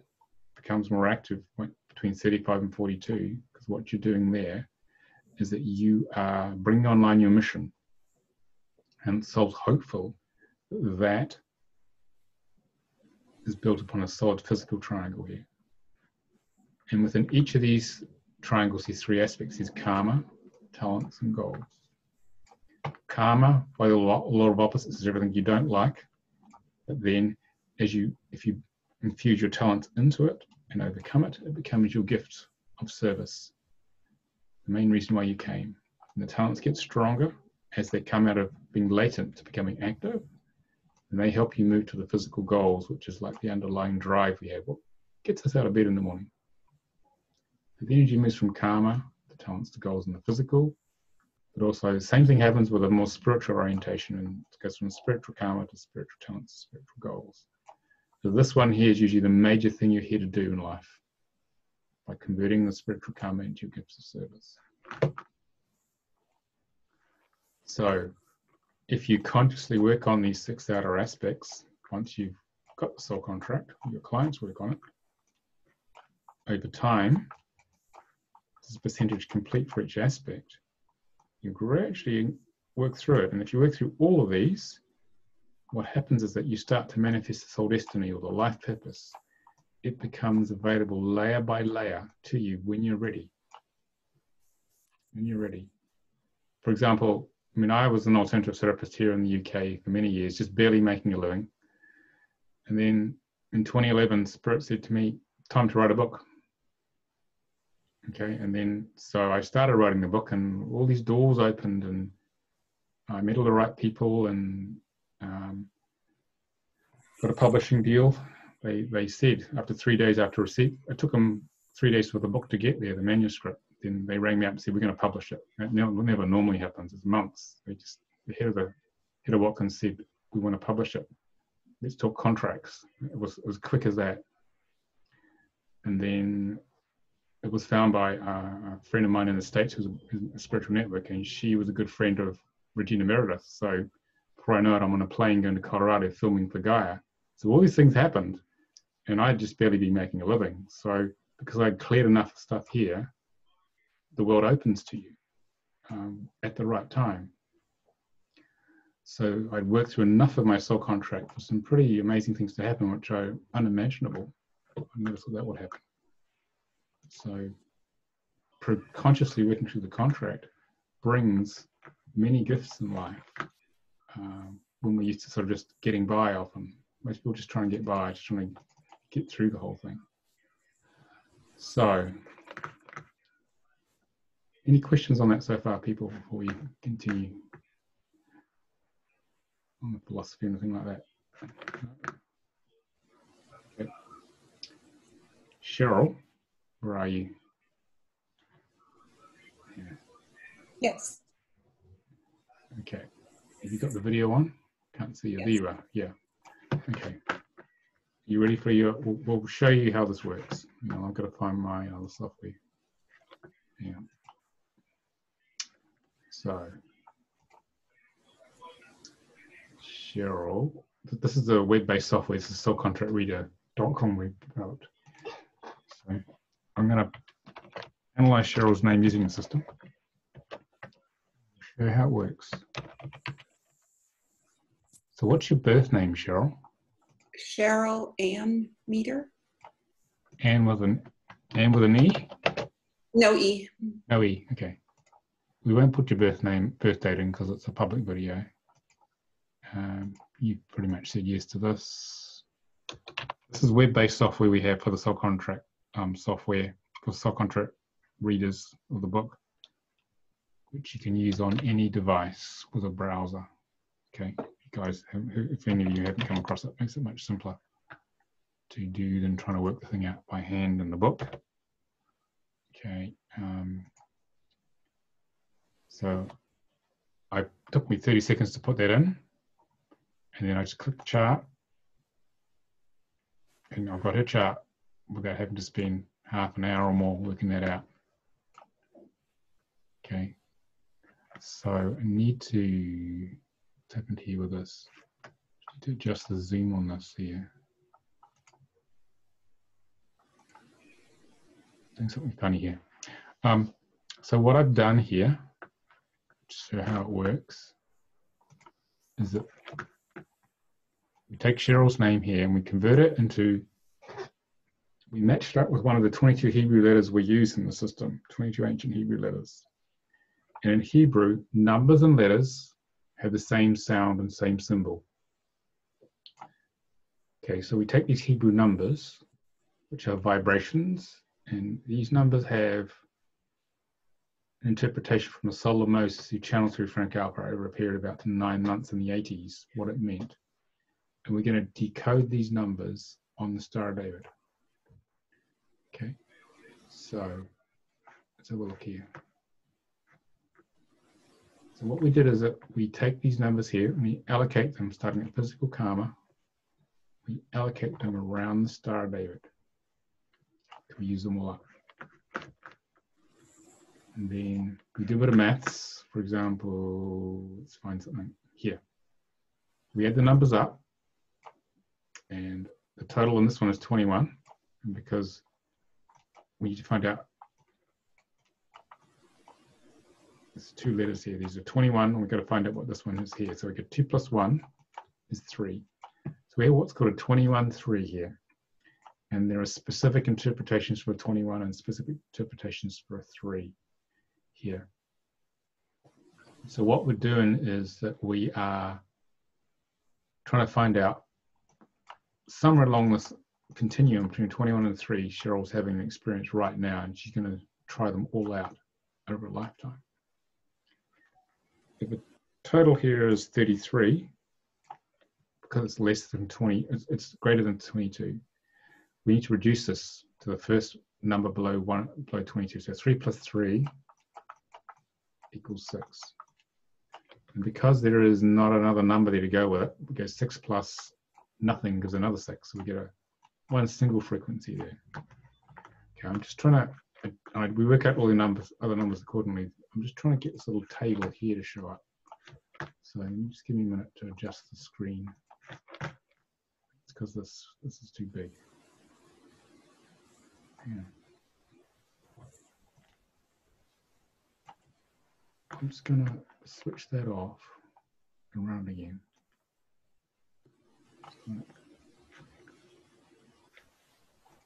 becomes more active between 35 and 42, because what you're doing there is that you are bringing online your mission. And soul's hopeful that is built upon a solid physical triangle here. And within each of these triangles, these three aspects, is karma, talents, and goals. Karma, by the law of opposites, is everything you don't like. But then, if you infuse your talents into it and overcome it, it becomes your gift of service. The main reason why you came. And the talents get stronger as they come out of being latent to becoming active, and they help you move to the physical goals, which is like the underlying drive we have, what gets us out of bed in the morning. The energy moves from karma, the talents, to goals, and the physical, but also the same thing happens with a more spiritual orientation, and it goes from spiritual karma to spiritual talents to spiritual goals. So this one here is usually the major thing you're here to do in life, by converting the spiritual karma into your gifts of service. So if you consciously work on these 6 outer aspects, once you've got the soul contract, your clients work on it, over time, this is percentage complete for each aspect, you gradually work through it. And if you work through all of these, what happens is that you start to manifest the soul destiny or the life purpose. It becomes available layer by layer to you when you're ready. When you're ready. For example, I mean, I was an alternative therapist here in the UK for many years, just barely making a living. And then in 2011, Spirit said to me, time to write a book. Okay, and then so I started writing the book, and all these doors opened, and I met all the right people, and got a publishing deal. They said after 3 days after receipt, it took them 3 days for the book to get there, the manuscript. Then they rang me up and said, we're going to publish it. That never normally happens. It's months. The head of Watkins said, we want to publish it. Let's talk contracts. It was quick as that. And then it was found by a friend of mine in the States who's a spiritual network, and she was a good friend of Regina Meredith. So before I know it, I'm on a plane going to Colorado filming for Gaia. So all these things happened, and I'd just barely been making a living. So because I'd cleared enough stuff here, the world opens to you at the right time. So I'd worked through enough of my soul contract for some pretty amazing things to happen, which are unimaginable. I never thought that would happen. So consciously working through the contract brings many gifts in life. When we're used to sort of just getting by often. Most people just try and get by, just trying to get through the whole thing. So, any questions on that so far, people, before we continue on the philosophy or anything like that? Okay. Cheryl, where are you? Yeah. Yes. Okay. Have you got the video on? Can't see you. Yes. There you are. Yeah. Okay. You ready for your? We'll show you how this works. I've got to find my other software. Yeah. So, Cheryl, this is a web-based software. This is soulcontractreader.com we developed. So, I'm going to analyze Cheryl's name using the system. Show you how it works. So, what's your birth name, Cheryl? Cheryl Ann Meter. Ann with an E? No E. No E. Okay. We won't put your birth date in because it's a public video. You pretty much said yes to this. This is web-based software we have for the soul contract software for soul contract readers of the book. which you can use on any device with a browser. Okay, you guys, if any of you haven't come across it, makes it much simpler to do than trying to work the thing out by hand in the book. Okay, so it took me 30 seconds to put that in, and then I just click the chart, and I've got her chart without having to spend half an hour or more working that out. Okay, so I need to tap into here with this. I need to adjust the zoom on this here. Doing something funny here. So what I've done here, to show how it works, is that we take Cheryl's name here and we convert it into, we matched it up with one of the 22 Hebrew letters we use in the system, 22 ancient Hebrew letters. And in Hebrew, numbers and letters have the same sound and same symbol. Okay, so we take these Hebrew numbers, which are vibrations, and these numbers have an interpretation from the soul of Moses who channeled through Frank Alpert over a period of about 9 months in the 80s, what it meant. And we're going to decode these numbers on the Star of David. Okay, so let's have a look here. So what we did is that we take these numbers here and we allocate them, starting at physical karma. We allocate them around the Star of David. We use them all up. And then we do a bit of maths. For example, let's find something here. We add the numbers up, and the total on this one is 21. And because we need to find out, there's 2 letters here. These are 21, and we've got to find out what this one is here. So we get 2 plus 1 is 3. So we have what's called a 21-3 here. And there are specific interpretations for a 21 and specific interpretations for a 3 here. So what we're doing is that we are trying to find out somewhere along this continuum between 21 and 3, Cheryl's having an experience right now, and she's going to try them all out over a lifetime. If the total here is 33, because it's less than 20, it's greater than 22, we need to reduce this to the first number below 22. So 3 plus 3 equals 6. And because there is not another number there to go with it, we go 6 plus nothing gives another 6. So we get one single frequency there. Okay, I'm just trying to, we work out all the numbers, other numbers accordingly. I'm just trying to get this little table here to show up. So just give me a minute to adjust the screen. It's because this is too big. Yeah. I'm just going to switch that off and run it again.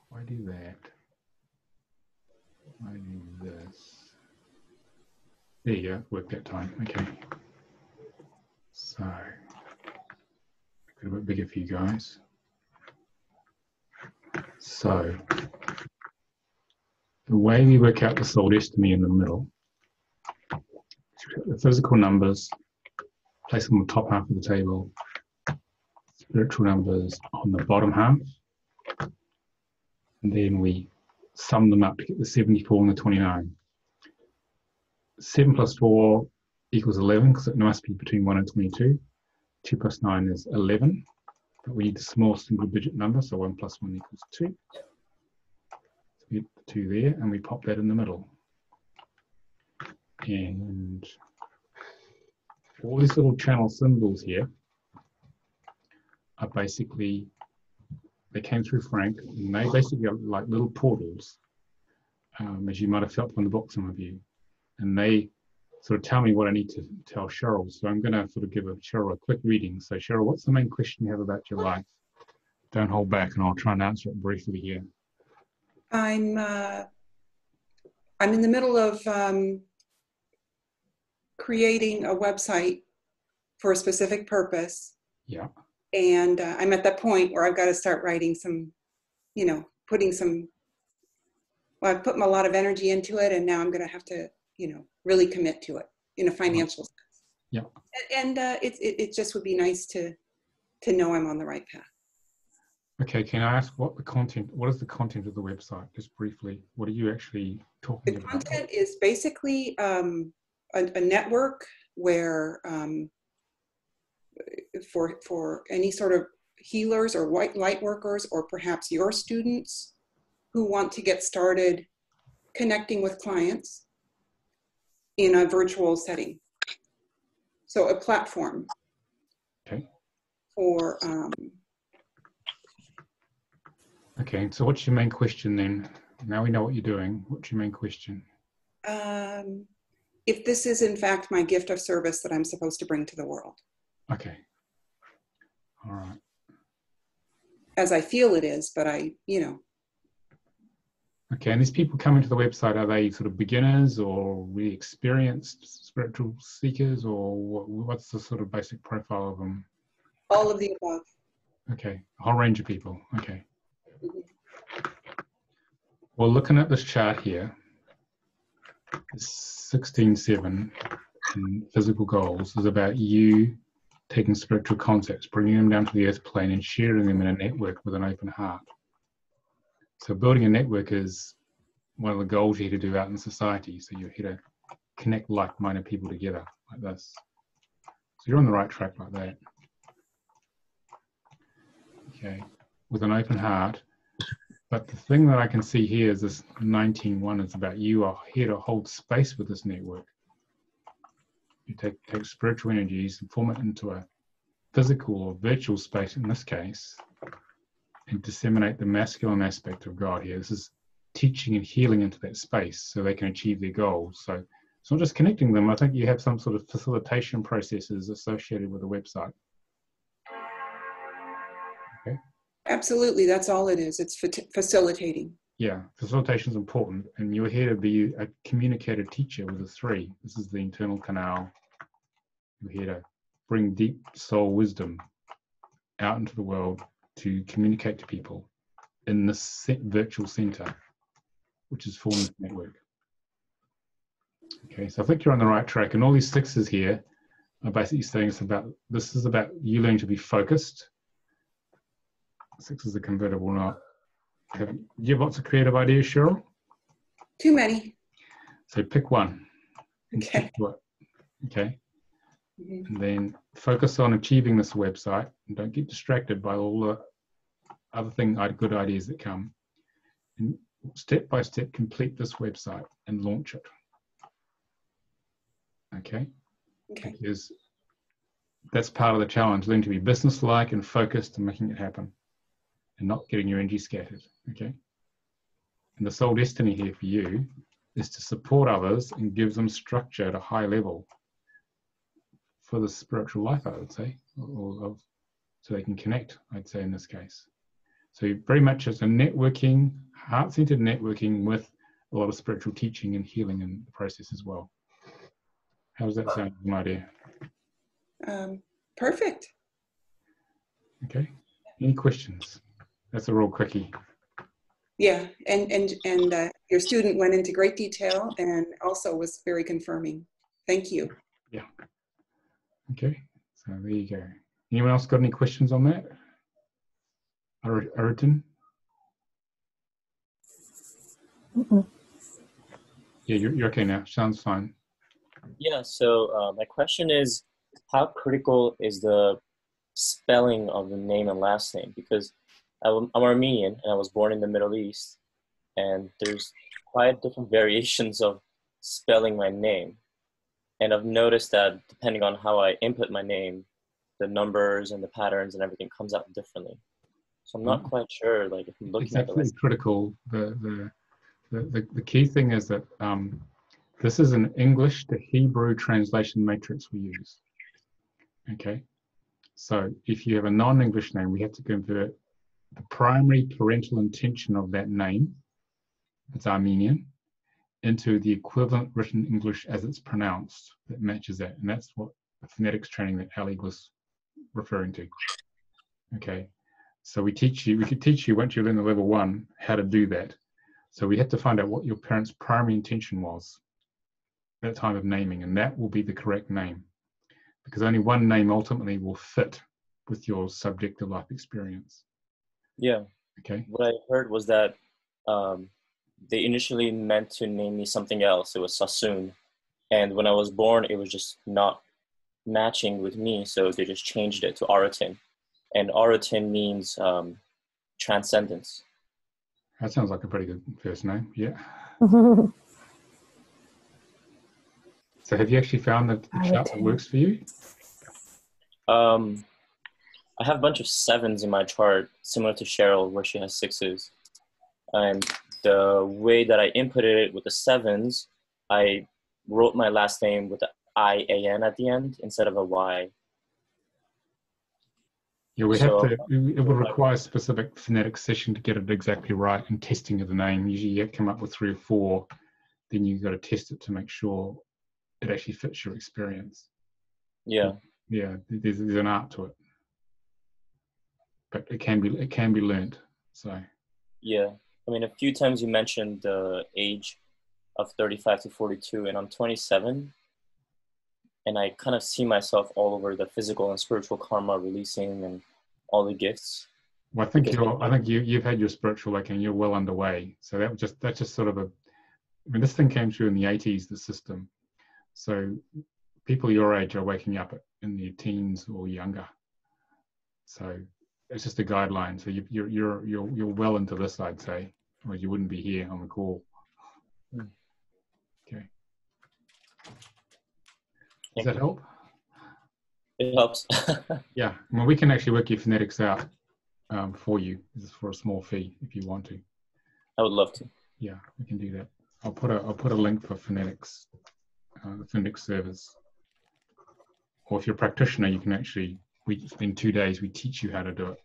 Why do that? Why do this? There you go, worked that time. Okay. So, a bit bigger for you guys. So, the way we work out the soul destiny in the middle, the physical numbers, place them on the top half of the table, spiritual numbers on the bottom half, and then we sum them up to get the 74 and the 29. 7 plus 4 equals 11, because it must be between 1 and 22. 2 plus 9 is 11, but we need the small single digit number, so 1 plus 1 equals 2. We get the 2 there, and we pop that in the middle. And all these little channel symbols here are basically, they came through Frank, and they basically are like little portals, as you might have felt from the book, some of you. And they sort of tell me what I need to tell Cheryl. So I'm going to sort of give Cheryl a quick reading. So Cheryl, what's the main question you have about your life? Don't hold back, and I'll try and answer it briefly here. I'm in the middle of creating a website for a specific purpose. Yeah. And I'm at that point where I've got to start writing some, putting some, well, I've put a lot of energy into it, and now I'm going to have to, really commit to it. in a financial sense. Yeah. And it just would be nice to know I'm on the right path. Okay, can I ask what is the content of the website? Just briefly, what are you actually talking about? The content is basically a network where for any sort of healers or white light workers, or perhaps your students who want to get started connecting with clients in a virtual setting. So a platform. Okay. For okay, so what's your main question then? Now we know what you're doing. What's your main question? If this is in fact my gift of service that I'm supposed to bring to the world. Okay. All right. As I feel it is, but Okay, and these people coming to the website, are they sort of beginners or really experienced spiritual seekers, or what's the sort of basic profile of them? All of the above. Okay, a whole range of people. Okay. Well, looking at this chart here, 16.7 in physical goals is about you taking spiritual concepts, bringing them down to the earth plane and sharing them in a network with an open heart. So building a network is one of the goals you're here to do out in society. So you're here to connect like-minded people together like this. So you're on the right track like that. Okay, with an open heart. But the thing that I can see here is this 19.1 is about you are here to hold space with this network. You take spiritual energies and form it into a physical or virtual space in this case, and disseminate the masculine aspect of God here. This is teaching and healing into that space so they can achieve their goals. So it's not just connecting them. I think you have some sort of facilitation processes associated with the website. Okay. Absolutely, that's all it is. It's facilitating. Yeah, facilitation is important, and you're here to be a communicator teacher with the three. This is the internal canal. You're here to bring deep soul wisdom out into the world to communicate to people in this virtual center, which is forming this network. Okay, so I think you're on the right track, and all these sixes here are basically saying this is about you learning to be focused. Sixes are convertible, not. Do you have lots of creative ideas, Cheryl? Too many. So pick one. Okay. Okay. And then focus on achieving this website, and don't get distracted by all the other good ideas that come. And step by step, complete this website and launch it. Okay. Okay. Because that's part of the challenge, learning to be businesslike and focused and making it happen, and not getting your energy scattered. Okay. And the soul destiny here for you is to support others and give them structure at a high level for the spiritual life, I would say, so they can connect, I'd say in this case. So very much as a networking, heart-centered networking with a lot of spiritual teaching and healing in the process as well. How does that sound, my idea? Perfect. Okay. Any questions? That's a real quickie. Yeah, and your student went into great detail and also was very confirming. Thank you. Yeah. Okay, so there you go. Anyone else got any questions on that? Ayrton? Yeah, you're okay now. Sounds fine. Yeah, so my question is, how critical is the spelling of the name and last name? Because I'm Armenian and I was born in the Middle East, and there's quite different variations of spelling my name. And I've noticed that depending on how I input my name, the numbers and the patterns and everything comes out differently. So I'm not quite sure, like, if I'm looking at it. It's critical. The key thing is that this is an English to Hebrew translation matrix we use. Okay, so if you have a non-English name, we have to convert the primary parental intention of that name, it's Armenian, into the equivalent written English as it's pronounced that matches that. And that's what the phonetics training that Ali was referring to. Okay, so we could teach you once you learn the level 1 how to do that. So we had to find out what your parents' primary intention was. that time of naming, and that will be the correct name, because only one name ultimately will fit with your subjective life experience. Yeah. Okay. What I heard was that they initially meant to name me something else. It was Sassoon. And when I was born, it was just not matching with me. So they just changed it to Aratin. And Aratin means transcendence. That sounds like a pretty good first name. Yeah. So have you actually found the chart that works for you? I have a bunch of 7s in my chart, similar to Cheryl, where she has 6s. And the way that I inputted it with the 7s, I wrote my last name with the I-A-N at the end instead of a Y. Yeah, we have to, it will require a specific phonetic session to get it exactly right, and testing of the name. Usually you come up with 3 or 4, then you've got to test it to make sure it actually fits your experience. Yeah. Yeah, there's an art to it. But it can be learned. So yeah, I mean, a few times you mentioned the age of 35 to 42, and I'm 27, and I kind of see myself all over the physical and spiritual karma releasing and all the gifts. Well, I think you've had your spiritual awakening. You're well underway. So that's just sort of I mean, this thing came through in the 80s, the system. So people your age are waking up in their teens or younger. So it's just a guideline. So you're well into this, I'd say, or you wouldn't be here on the call. Okay. Does that help? It helps. Yeah. Well, we can actually work your phonetics out for you. This is for a small fee if you want to. I would love to. Yeah, we can do that. I'll put a link for phonetics, the phonetics service. Or if you're a practitioner, you can actually, in 2 days, we teach you how to do it.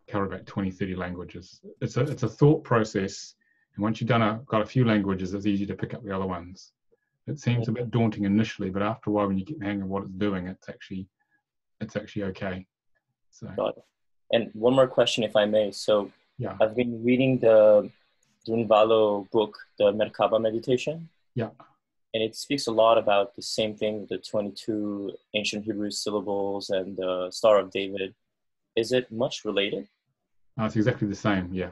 Cover about 20, 30 languages. It's a thought process. And once you've got a few languages, it's easy to pick up the other ones. It seems a bit daunting initially, but after a while, when you get the hang of what it's doing, it's actually okay. So. Got it. And one more question, if I may. So yeah, I've been reading the Dunvalo book, the Merkaba meditation. Yeah. And it speaks a lot about the same thing, the 22 ancient Hebrew syllables and the Star of David. Is it much related? It's exactly the same, yeah.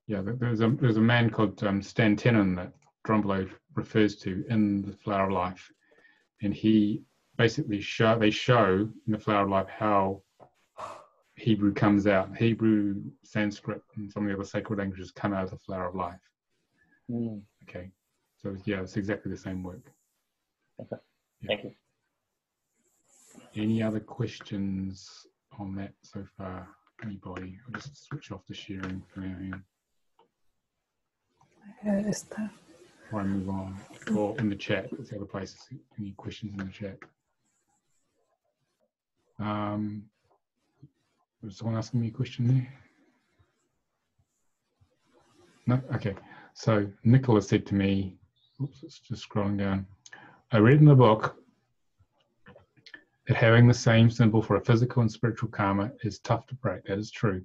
Yeah, there's a man called Stan Tenen that Drumblo refers to in the Flower of Life, and he basically show in the Flower of Life how Hebrew comes out. Hebrew, Sanskrit, and some of the other sacred languages come out of the Flower of Life. Okay, so yeah, it's exactly the same work. Okay, yeah. Thank you. Any other questions on that so far? Anybody? I'll just switch off the sharing for now. Before I move on, or in the chat, that's the other places. Any questions in the chat? Was someone asking me a question there? No? Okay. So Nicolas said to me, oops, it's just scrolling down. I read in the book that having the same symbol for a physical and spiritual karma is tough to break. That is true.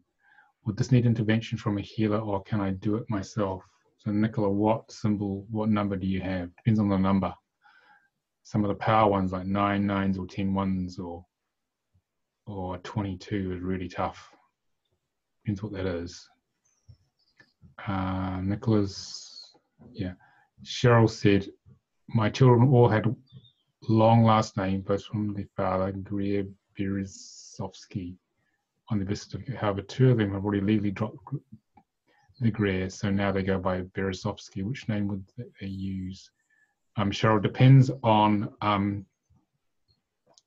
Would this need intervention from a healer, or can I do it myself? So Nicola, what symbol, what number do you have? Depends on the number. Some of the power ones like 9 9s or 10 1s or 22 is really tough. Depends what that is. Nicholas, yeah. Cheryl said, my children all had long last name, both from their father, Greer Berezovsky, on the birth certificate. However, 2 of them have already legally dropped the Greer, so now they go by Berezovsky. Which name would they use? Cheryl, depends on,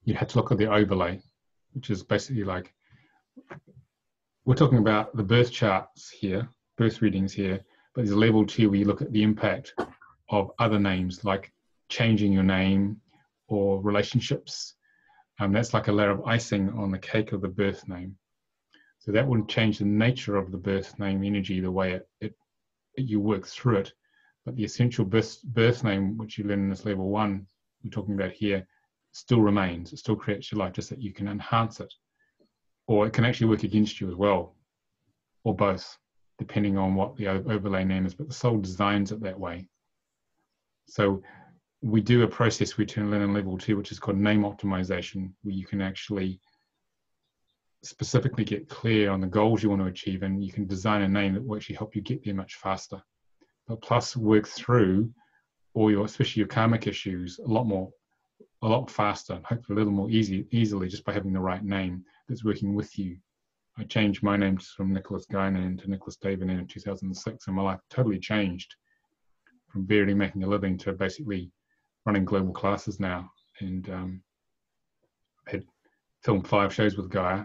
you have to look at the overlay, which is basically like, we're talking about the birth charts here, birth readings here, but there's a level 2 where you look at the impact of other names, like changing your name or relationships. That's like a layer of icing on the cake of the birth name. So that wouldn't change the nature of the birth name energy, the way you work through it. But the essential birth name, which you learn in this level 1, we're talking about here, still remains. It still creates your life, just that you can enhance it. Or it can actually work against you as well, or both, depending on what the overlay name is. But the soul designs it that way. So we do a process we learn in level 2, which is called name optimization, where you can actually specifically get clear on the goals you want to achieve, and you can design a name that will actually help you get there much faster. But plus work through all your, especially your karmic issues, a lot faster, and hopefully a little more easily just by having the right name that's working with you. I changed my name from Nicolas Iearn to Nicolas David in 2006, and my life totally changed from barely making a living to basically running global classes now. And I had filmed 5 shows with Gaia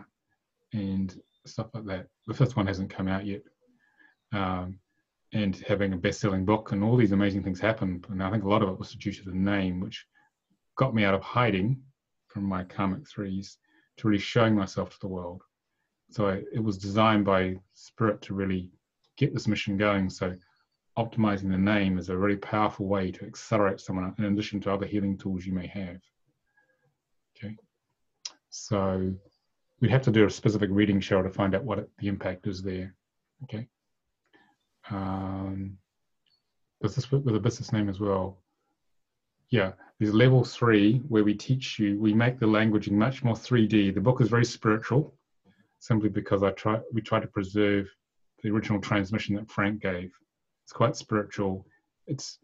and stuff like that. The 5th one hasn't come out yet. And having a best-selling book and all these amazing things happened. And I think a lot of it was due to the name, which got me out of hiding from my karmic 3s to really showing myself to the world. So it was designed by Spirit to really get this mission going. So optimizing the name is a really powerful way to accelerate someone in addition to other healing tools you may have. Okay. So we'd have to do a specific reading show to find out what the impact is there. Okay. Does this work with a business name as well? Yeah, there's level 3 where we teach you, we make the languaging much more 3D. The book is very spiritual, simply because we try to preserve the original transmission that Frank gave. It's quite spiritual. It's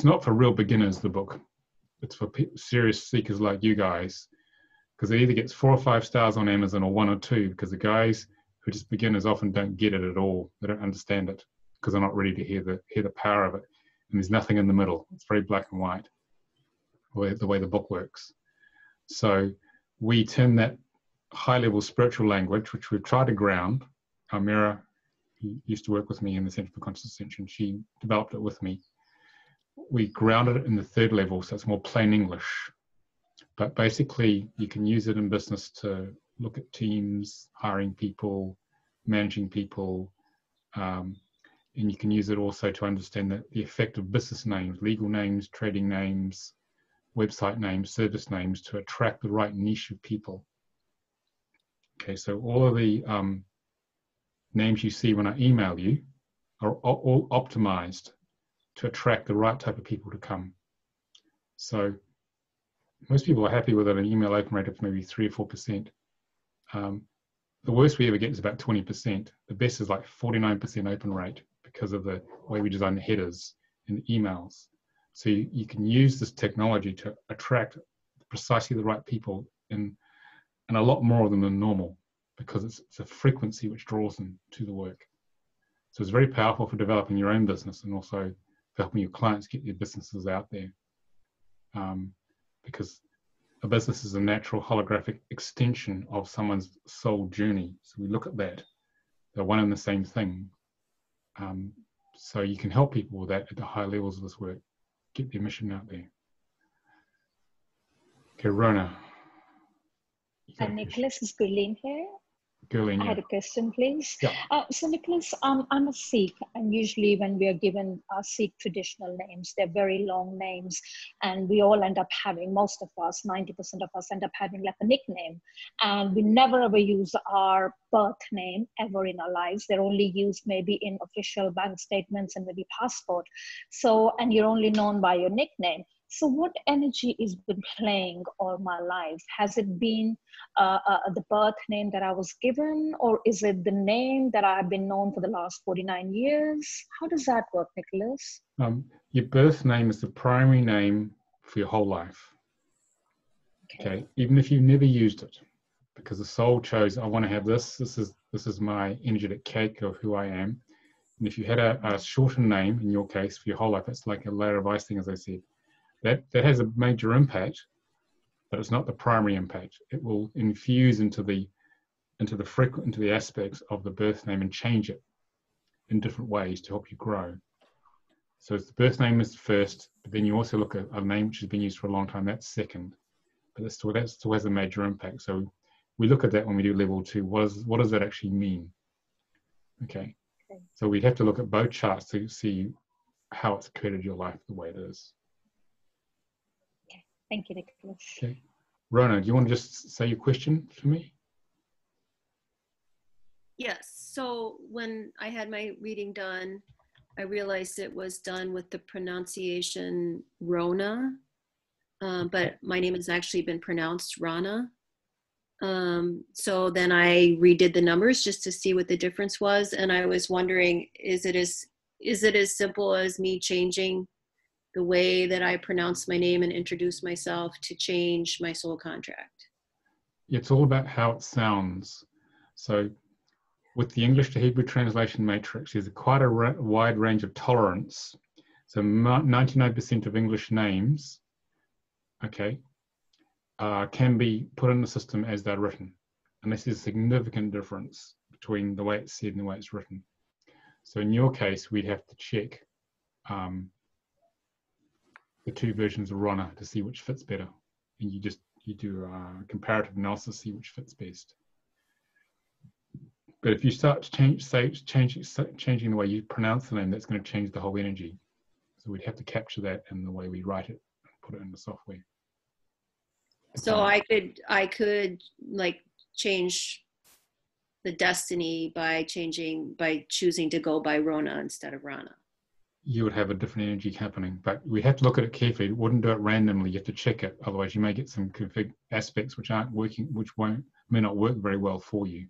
not for real beginners, the book. It's for serious seekers like you guys, because it either gets 4 or 5 stars on Amazon or 1 or 2, because the guys who just beginners often don't get it at all. They don't understand it because they're not ready to hear the power of it. And there's nothing in the middle. It's very black and white, the way the book works. So we turn that high-level spiritual language, which we've tried to ground. Almira, who used to work with me in the Center for Conscious Ascension, she developed it with me. We grounded it in the 3rd level, so it's more plain English. But basically, you can use it in business to look at teams, hiring people, managing people, and you can use it also to understand the effect of business names, legal names, trading names, website names, service names, to attract the right niche of people. Okay, so all of the names you see when I email you are all optimized to attract the right type of people to come. So most people are happy with an email open rate of maybe 3 or 4%. The worst we ever get is about 20%. The best is like 49% open rate because of the way we design the headers in the emails. So you can use this technology to attract precisely the right people and a lot more of them than normal, because it's a frequency which draws them to the work. So it's very powerful for developing your own business and also for helping your clients get their businesses out there. Because a business is a natural holographic extension of someone's soul journey. So we look at that. They're one and the same thing. So you can help people with that at the high levels of this work, get their mission out there. Okay, Rona. Nicolas, is Gurleen here? Gurleen, yeah. I had a question, please. Yeah. So Nicolas, I'm a Sikh, and usually when we are given Sikh traditional names, they're very long names, and we all end up having, most of us, 90% of us end up having like a nickname, and we never ever use our birth name ever in our lives. They're only used maybe in official bank statements and maybe passport. So, and you're only known by your nickname. So what energy has been playing all my life? Has it been the birth name that I was given, or is it the name that I've been known for the last 49 years? How does that work, Nicolas? Your birth name is the primary name for your whole life. Okay, even if you never used it, because the soul chose, I want to have this. This is my energetic cake of who I am. And if you had a shortened name, in your case, for your whole life, it's like a layer of icing, as I said. That has a major impact, but it's not the primary impact. It will infuse into the aspects of the birth name and change it in different ways to help you grow. So the birth name is first, but then you also look at a name which has been used for a long time. That's second, but that still has a major impact. So we look at that when we do level 2. What does that actually mean? Okay. So we'd have to look at both charts to see how it's created your life the way it is. Thank you, Nicolas. Okay. Rona, do you want to just say your question for me? Yes. So when I had my reading done, I realized it was done with the pronunciation Rona, but my name has actually been pronounced Rana. So then I redid the numbers just to see what the difference was, and I was wondering, is it as simple as me changing the way that I pronounce my name and introduce myself to change my soul contract? It's all about how it sounds. So with the English to Hebrew translation matrix, there's quite a wide range of tolerance. So 99% of English names, okay, can be put in the system as they're written, unless there's a significant difference between the way it's said and the way it's written. So in your case, we'd have to check the two versions of Rana to see which fits better. And you do a comparative analysis, see which fits best. But if you start to changing the way you pronounce the name, that's going to change the whole energy. So we'd have to capture that in the way we write it, and put it in the software. So I could like change the destiny by choosing to go by Rona instead of Rana. You would have a different energy happening, but we have to look at it carefully. We wouldn't do it randomly. You have to check it. Otherwise you may get some config aspects which aren't working, which may not work very well for you.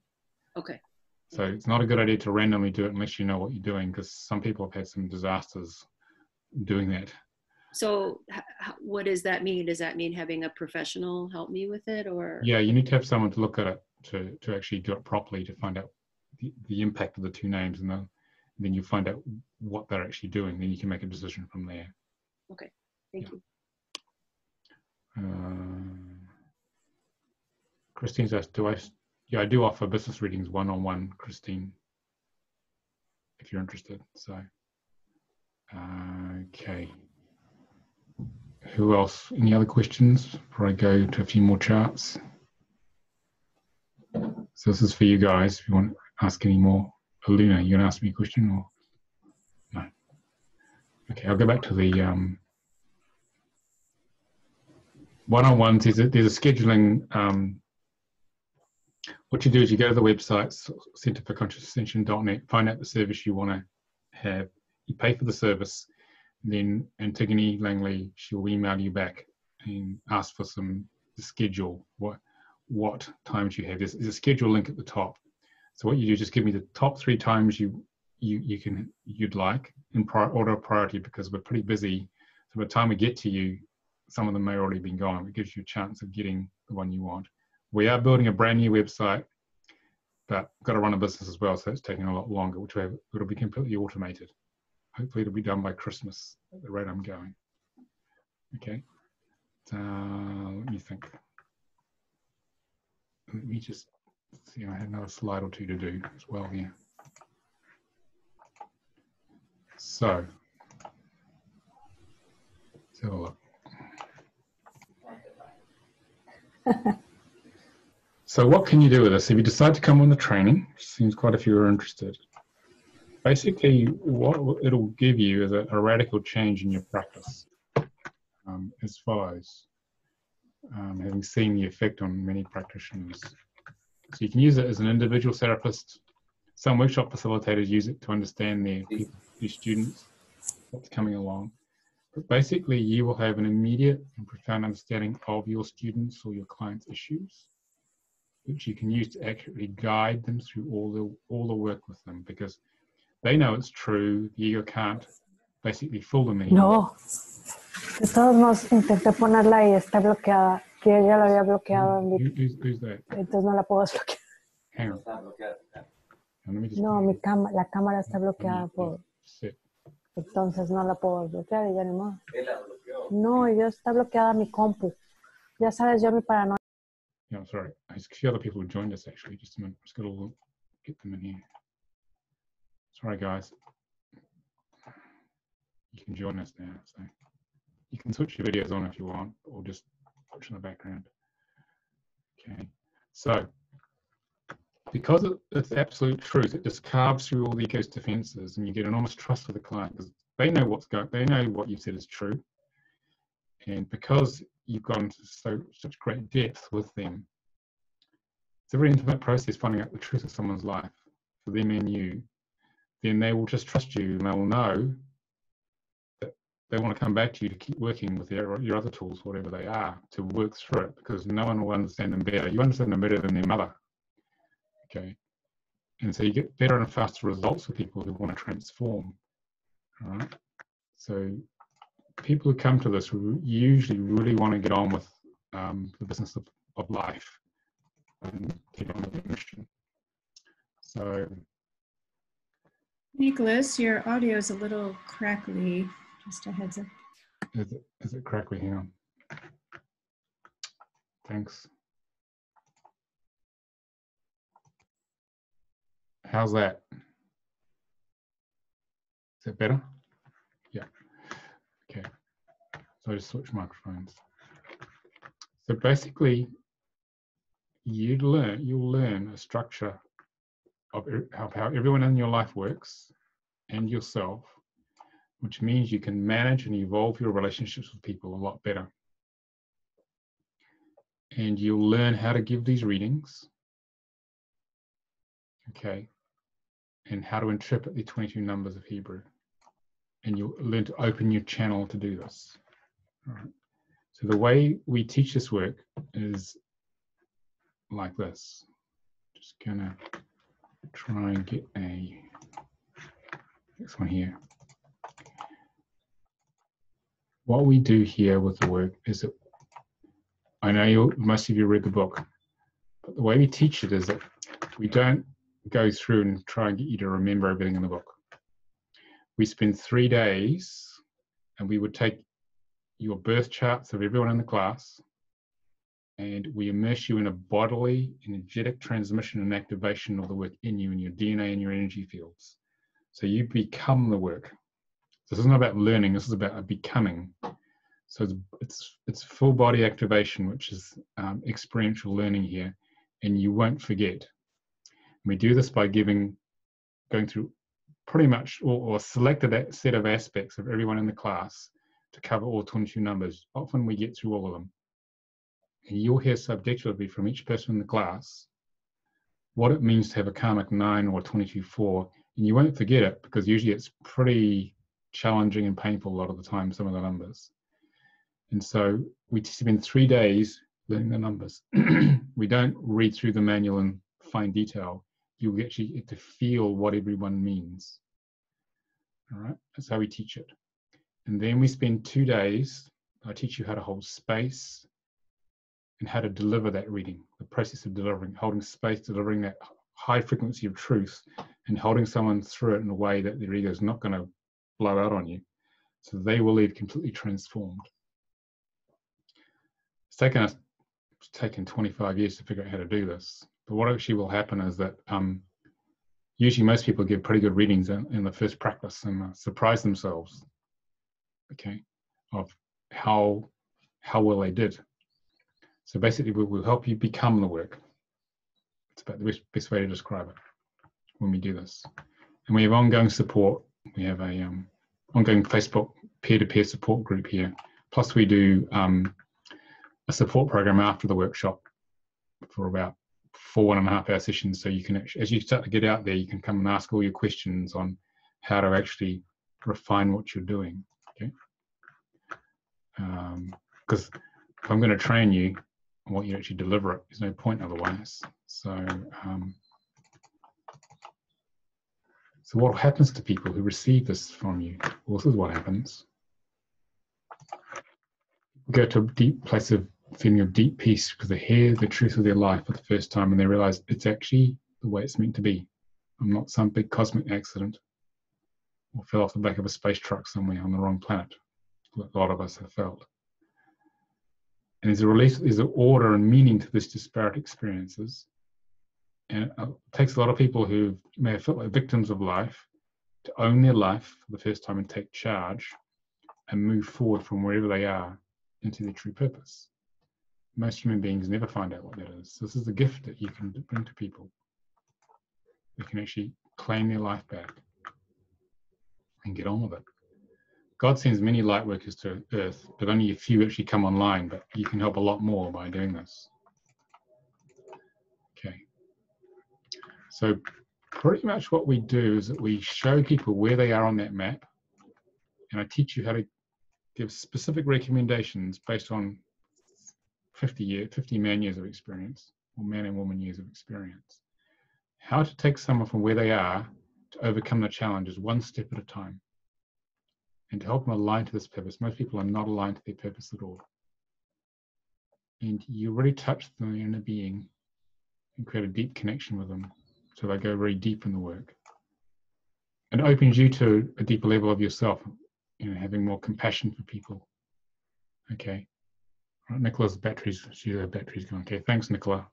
Okay. So it's not a good idea to randomly do it unless you know what you're doing, because some people have had some disasters doing that. So what does that mean? Does that mean having a professional help me with it, or? Yeah, you need to have someone to look at it to actually do it properly, to find out the impact of the two names, and then you find out what they're actually doing. Then you can make a decision from there. Okay, thank you. Christine's asked, I do offer business readings one-on-one, Christine, if you're interested. So, okay. Who else? Any other questions before I go to a few more charts? So this is for you guys, if you want to ask any more. Luna, you going to ask me a question or no? Okay, I'll go back to the one-on-ones. There's a scheduling. What you do is you go to the website, centerforconsciousascension.net, find out the service you want to have. You pay for the service. Then Antigone Langley, she'll email you back and ask for the schedule, what times you have. There's a schedule link at the top. So what you do is just give me the top 3 times you'd like in order of priority, because we're pretty busy. So by the time we get to you, some of them may already been gone. It gives you a chance of getting the one you want. We are building a brand new website, but got to run a business as well, so it's taking a lot longer, it'll be completely automated. Hopefully it'll be done by Christmas at the rate I'm going. Okay, let me think. Let me just see, I have another slide or two to do as well here. So, let's have a look. So what can you do with this? If you decide to come on the training, which seems quite a few are interested, basically what it'll give you is a radical change in your practice, as follows, having seen the effect on many practitioners. So you can use it as an individual therapist. Some workshop facilitators use it to understand their students, what's coming along. But basically you will have an immediate and profound understanding of your students or your clients' issues, which you can use to accurately guide them through all the work with them, because they know it's true. The ego can't basically fool them anymore. No. De todos modos, intenté ponerla y está bloqueada. Que ella la había bloqueado. Who's that? Entonces no la puedo desbloquear. Hang on. No, la cámara está bloqueada por... Entonces no la puedo desbloquear y ya ni modo. No, yo está bloqueada mi compu. Ya sabes, yo mi paranoia. Yeah, I'm sorry. There's a few other people who joined us actually. Just a minute. Just got to get them in here. Sorry, guys. You can join us now. So you can switch your videos on if you want, or just watch in the background. Okay. So because it's absolute truth, it just carves through all the ego's defenses, and you get enormous trust with the client because they know they know what you've said is true. And because you've gone to such great depth with them, it's a very intimate process finding out the truth of someone's life for them and you. then they will just trust you, and they will know that they want to come back to you to keep working with your other tools, whatever they are, to work through it, because no one will understand them better. You understand them better than their mother. Okay. And so you get better and faster results with people who want to transform. All right. So people who come to this usually really want to get on with the business of life and get on with their mission. So, Nicolas, your audio is a little crackly. Just a heads up. Is it crackly? Hang on. Thanks. How's that? Is that better? Yeah. Okay. So I just switch microphones. So basically, you'll learn a structure of how everyone in your life works and yourself, which means you can manage and evolve your relationships with people a lot better. And you'll learn how to give these readings, okay, and how to interpret the 22 numbers of Hebrew. And you'll learn to open your channel to do this. All right. So the way we teach this work is like this. Just gonna try and get this one here. What we do here with the work is that, I know most of you read the book, but the way we teach it is that we don't go through and try and get you to remember everything in the book. We spend 3 days and we would take your birth charts of everyone in the class and we immerse you in a bodily, energetic transmission and activation of the work in you, in your DNA and your energy fields. So you become the work. This isn't about learning, this is about a becoming. So it's full body activation, which is experiential learning here, and you won't forget. And we do this by going through pretty much or selected set of aspects of everyone in the class to cover all 22 numbers. Often we get through all of them. And you'll hear subjectively from each person in the class what it means to have a karmic 9 or 22-4, and you won't forget it because usually it's pretty challenging and painful a lot of the time, some of the numbers. And so we spend 3 days learning the numbers. We don't read through the manual in fine detail. You actually get to feel what everyone means. All right, that's how we teach it. And then we spend 2 days, I teach you how to hold space and how to deliver that reading, the process of delivering, holding space, delivering that high frequency of truth and holding someone through it in a way that their ego is not going to blow out on you. So they will leave completely transformed. It's taken 25 years to figure out how to do this. But what actually will happen is that usually most people give pretty good readings in the first practice and surprise themselves, okay, of how well they did. So basically, we'll help you become the work. It's about the best way to describe it when we do this. And we have ongoing support. We have a ongoing Facebook peer-to-peer support group here. Plus, we do a support program after the workshop for about 4 1.5-hour sessions. So you can actually, as you start to get out there, you can come and ask all your questions on how to actually refine what you're doing. Okay. Because if I'm going to train you, I want you to actually deliver it. There's no point otherwise. So what happens to people who receive this from you? Well, this is what happens. Go to a deep place of feeling of deep peace because they hear the truth of their life for the first time and they realize it's actually the way it's meant to be. I'm not some big cosmic accident or fell off the back of a space truck somewhere on the wrong planet. A lot of us have felt. And there's a release, there's an order and meaning to this disparate experiences. And it takes a lot of people who may have felt like victims of life to own their life for the first time and take charge and move forward from wherever they are into their true purpose. Most human beings never find out what that is. This is the gift that you can bring to people. They can actually claim their life back and get on with it. God sends many light workers to Earth, but only a few actually come online, but you can help a lot more by doing this. Okay. So pretty much what we do is that we show people where they are on that map, and I teach you how to give specific recommendations based on 50 man years of experience, or man and woman years of experience. How to take someone from where they are to overcome the challenges one step at a time, and to help them align to this purpose. Most people are not aligned to their purpose at all. And you really touch their inner being and create a deep connection with them, so they go very deep in the work. And it opens you to a deeper level of yourself, you know, having more compassion for people. Okay. Right, Nicola's batteries, her battery's gone. Okay, thanks, Nicola.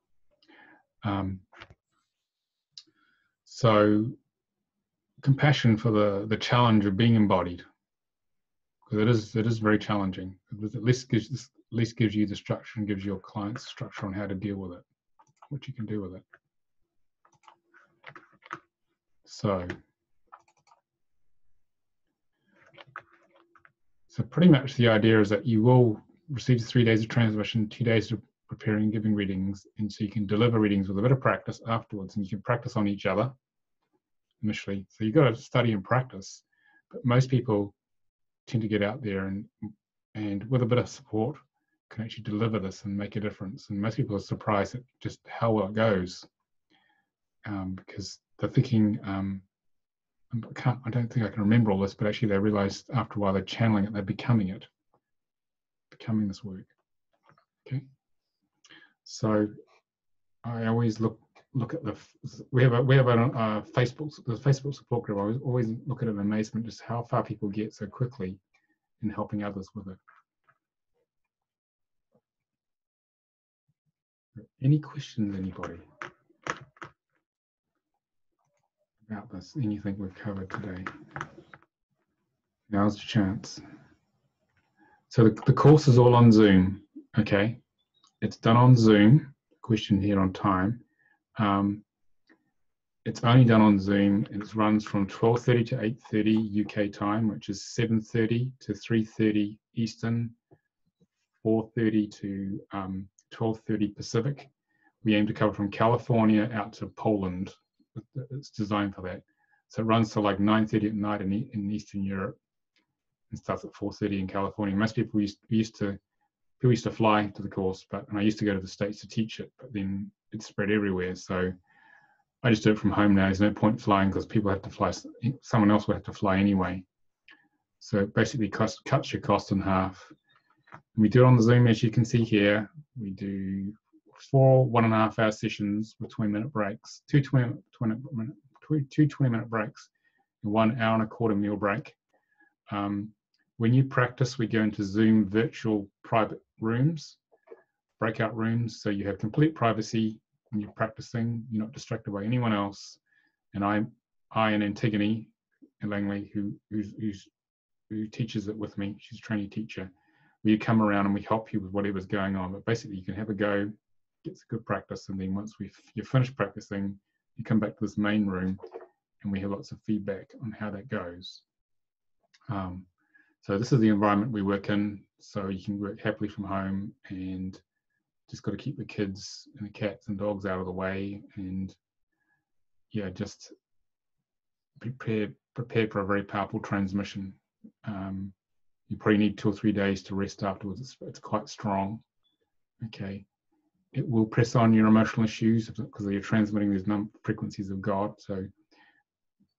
So compassion for the challenge of being embodied, because it is very challenging. It at least gives you the structure and gives your clients structure on how to deal with it, what you can do with it. So pretty much the idea is that you will receive 3 days of transmission, 2 days of preparing and giving readings, and so you can deliver readings with a bit of practice afterwards, and you can practice on each other initially. So you've got to study and practice, but most people tend to get out there and with a bit of support can actually deliver this and make a difference. And most people are surprised at just how well it goes, because they're thinking, I don't think I can remember all this, but actually they realize after a while they're channeling it, they're becoming this work. Okay, so I always look at we have a Facebook support group. I always look at it in amazement just how far people get so quickly in helping others with it. Any questions, anybody, about this? Anything we've covered today? Now's the chance. So the course is all on Zoom. Okay, it's done on Zoom. Question here on time. It's only done on Zoom, and it runs from 12:30 to 8:30 UK time, which is 7:30 to 3:30 Eastern, 4:30 to 12:30 Pacific. We aim to cover from California out to Poland. It's designed for that. So it runs to like 9:30 at night in Eastern Europe, and starts at 4:30 in California. Most people used to fly to the course, and I used to go to the States to teach it, but then it spread everywhere. So I just do it from home now. There's no point flying because people have to fly. Someone else will have to fly anyway. So it basically cuts your cost in half. And we do it on the Zoom, as you can see here. We do 4 1.5-hour sessions with 20-minute breaks, two 20-minute breaks, and 1 hour and a quarter meal break. When you practice, we go into Zoom virtual private rooms, breakout rooms, so you have complete privacy when you're practicing. You're not distracted by anyone else. And I and Antigone and Langley, who teaches it with me, she's a trainee teacher, we come around and we help you with whatever's going on. But basically, you can have a go, get some good practice, and then once you're finished practicing, you come back to this main room, and we have lots of feedback on how that goes. So this is the environment we work in, so you can work happily from home, and just got to keep the kids and the cats and dogs out of the way, and yeah, just prepare for a very powerful transmission. You probably need 2 or 3 days to rest afterwards. It's quite strong. Okay, it will press on your emotional issues because you're transmitting these frequencies of God, so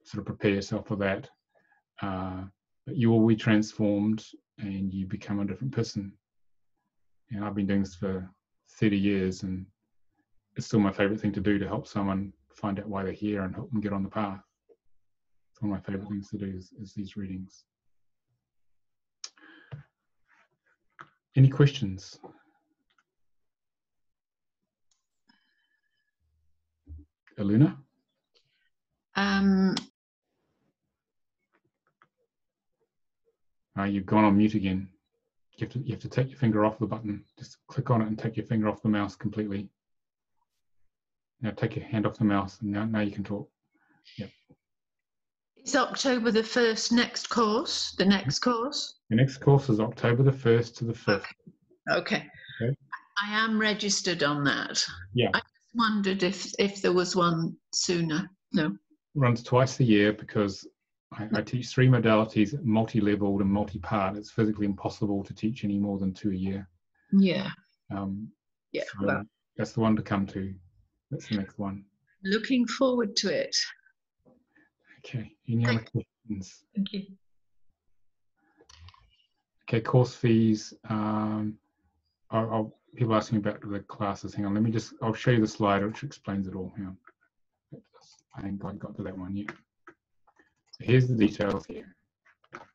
sort of prepare yourself for that. But you will be transformed and you become a different person. And I've been doing this for 30 years, and it's still my favorite thing to do, to help someone find out why they're here and help them get on the path. It's one of my favorite things to do is these readings. Any questions? Aluna? You've gone on mute again. You have to take your finger off the button. Just click on it and take your finger off the mouse completely. Now take your hand off the mouse, and now you can talk. Yep. Is October the 1st next course? The next course? The next course is October the 1st to the 5th. Okay. I am registered on that. Yeah. I just wondered if there was one sooner. No. runs twice a year because I teach 3 modalities, multi-leveled and multi-part. It's physically impossible to teach any more than 2 a year. Yeah. Yeah. So that's the one to come to. That's the next one. Looking forward to it. Okay. Any other questions? Thank you. Okay, course fees. People asking about the classes. Hang on, I'll show you the slide which explains it all. Hang on. I think I got to that one yet. So here's the details here.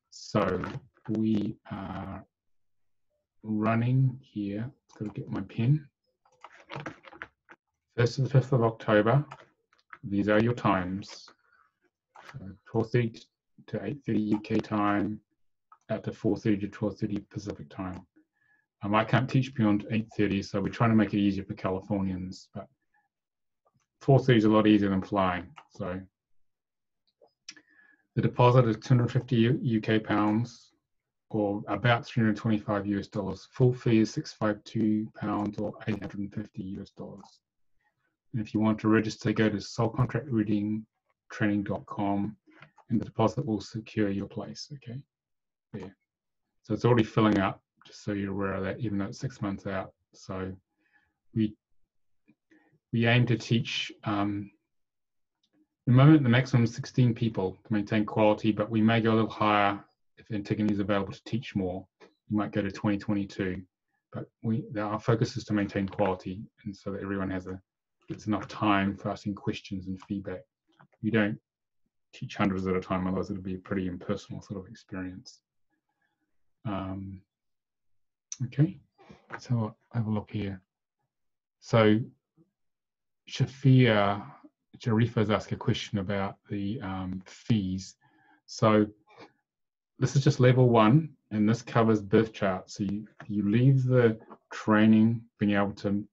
So we are running here. Got to get my pen. 1st to the 5th of October. These are your times. 4:30 to 8:30 UK time, out to 4:30 to 12:30 Pacific time. I can't teach beyond 8:30, so we're trying to make it easier for Californians, but 4:30 is a lot easier than flying. So the deposit is 250 UK pounds, or about 325 US dollars. Full fee is 652 pounds or 850 US dollars. And if you want to register, go to soulcontractreadingtraining.com, and the deposit will secure your place. Okay, there. So it's already filling up, just so you're aware of that, even though it's 6 months out. So we aim to teach. At the moment, the maximum is 16 people to maintain quality, but we may go a little higher if Antigone is available to teach more. We might go to 2022, but our focus is to maintain quality, and so that everyone gets enough time for asking questions and feedback. We don't teach hundreds at a time, otherwise it'll be a pretty impersonal sort of experience. Okay, so I'll have a look here. So Sharifa's asked a question about the fees. So this is just level 1, and this covers birth charts. So you leave the training being able to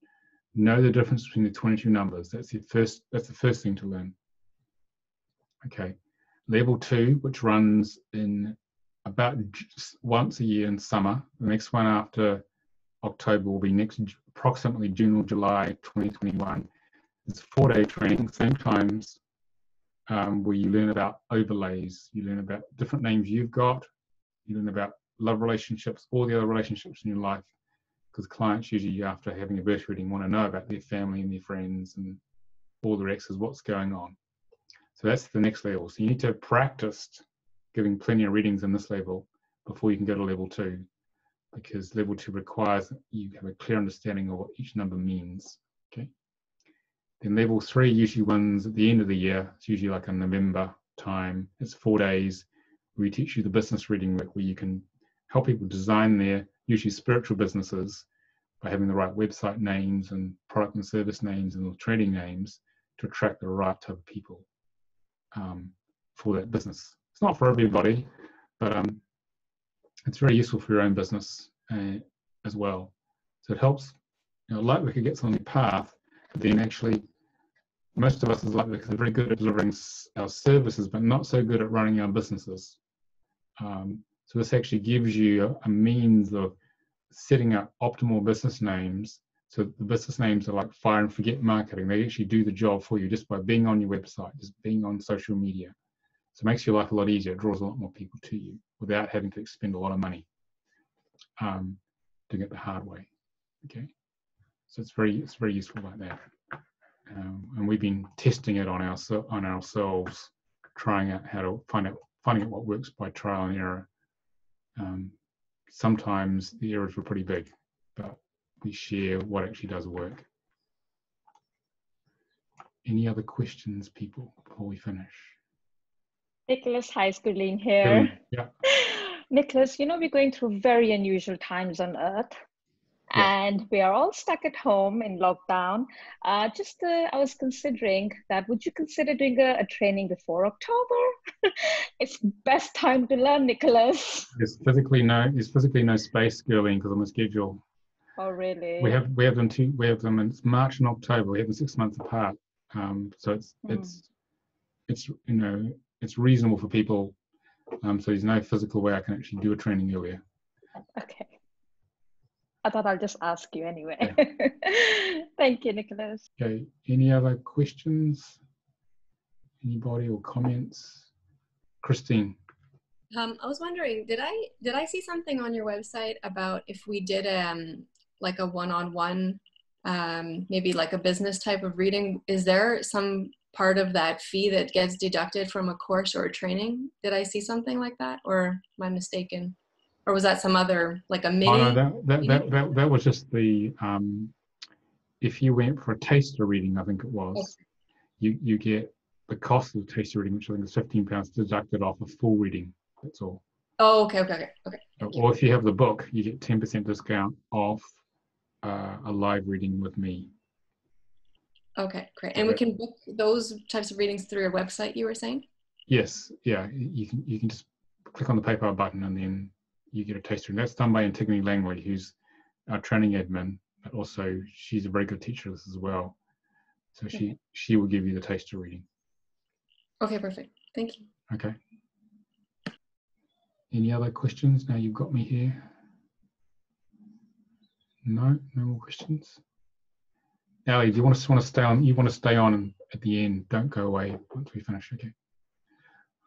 know the difference between the 22 numbers. That's the first thing to learn. Okay, level 2, which runs in about once a year in summer. The next one after October will be approximately June or July 2021. It's 4-day training, same times, where you learn about overlays. You learn about different names you've got. You learn about love relationships, all the other relationships in your life, because clients usually, after having a birth reading, want to know about their family and their friends and all their exes, what's going on. So that's the next level. So you need to have practiced giving plenty of readings in this level before you can go to level 2, because level 2 requires that you have a clear understanding of what each number means. Okay. Then level 3 usually runs at the end of the year. It's usually like a November time. It's 4 days where we teach you the business reading work, where you can help people design their usually spiritual businesses by having the right website names and product and service names and trading names to attract the right type of people for that business. It's not for everybody, but it's very useful for your own business as well. So it helps, Lightworker gets on the path, but then actually most of us as Lightworkers are very good at delivering our services, but not so good at running our businesses. So this actually gives you a means of setting up optimal business names. So the business names are like fire and forget marketing. They actually do the job for you just by being on your website, just being on social media. So it makes your life a lot easier. It draws a lot more people to you without having to expend a lot of money doing it the hard way. Okay, so it's very useful like that. And we've been testing it on ourselves, trying out how to finding out what works by trial and error. Sometimes the errors were pretty big, but we share what actually does work. Any other questions, people, before we finish? Nicolas, hi, it's Gurleen here. Yeah. Nicolas, we're going through very unusual times on Earth, and we are all stuck at home in lockdown. I was considering that, would you consider doing a training before October? It's best time to learn, Nicolas. There's physically no space, Gurleen, because I'm on schedule. Oh, really? We have them in March and October. We have them 6 months apart. So it's reasonable for people. So there's no physical way I can actually do a training earlier. Okay. I thought I'll just ask you anyway. Yeah. Thank you, Nicolas. Okay. Any other questions? Anybody or comments? Christine. I was wondering, did I see something on your website about if we did like a one-on-one, maybe like a business type of reading? Is there some part of that fee that gets deducted from a course or a training? Did I see something like that, or am I mistaken? Or was that some other, like a mini? Oh, no, that was just the, if you went for a taster reading, I think it was, okay. you get the cost of the taster reading, which I think is £15, deducted off a full reading. That's all. Oh, okay. Or if you have the book, you get 10% discount off a live reading with me. Okay, great. And we can book those types of readings through your website, you were saying? Yes, yeah. You can just click on the PayPal button and then you get a taster. And that's done by Antigone Langley, who's our training admin, but also she's a very good teacher of this as well. So she will give you the taster reading. Okay, perfect. Thank you. Okay. Any other questions? Now you've got me here. No more questions. Ali, do you want to stay on? You want to stay on at the end? Don't go away once we finish. Okay.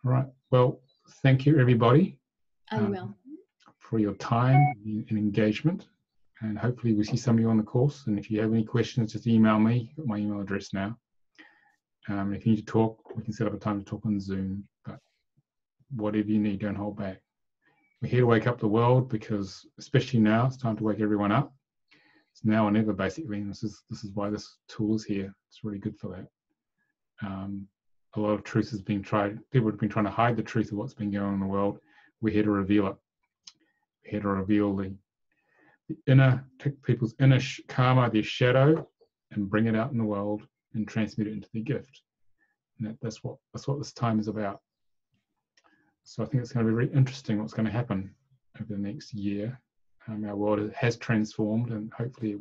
All right. Well, thank you, everybody. I will. For your time and engagement, and hopefully we'll see some of you on the course. And if you have any questions, just email me. You've got my email address now. If you need to talk, we can set up a time to talk on Zoom. But whatever you need, don't hold back. We're here to wake up the world, because especially now, it's time to wake everyone up. It's now or never, basically. And this is why this tool is here. It's really good for that. A lot of truth has been tried. People have been trying to hide the truth of what's been going on in the world. We're here to reveal it. We're here to reveal the inner, people's inner karma, their shadow, and bring it out in the world and transmute it into their gift. And that's what this time is about. So I think it's going to be very interesting what's going to happen over the next year. Our world has transformed, and hopefully if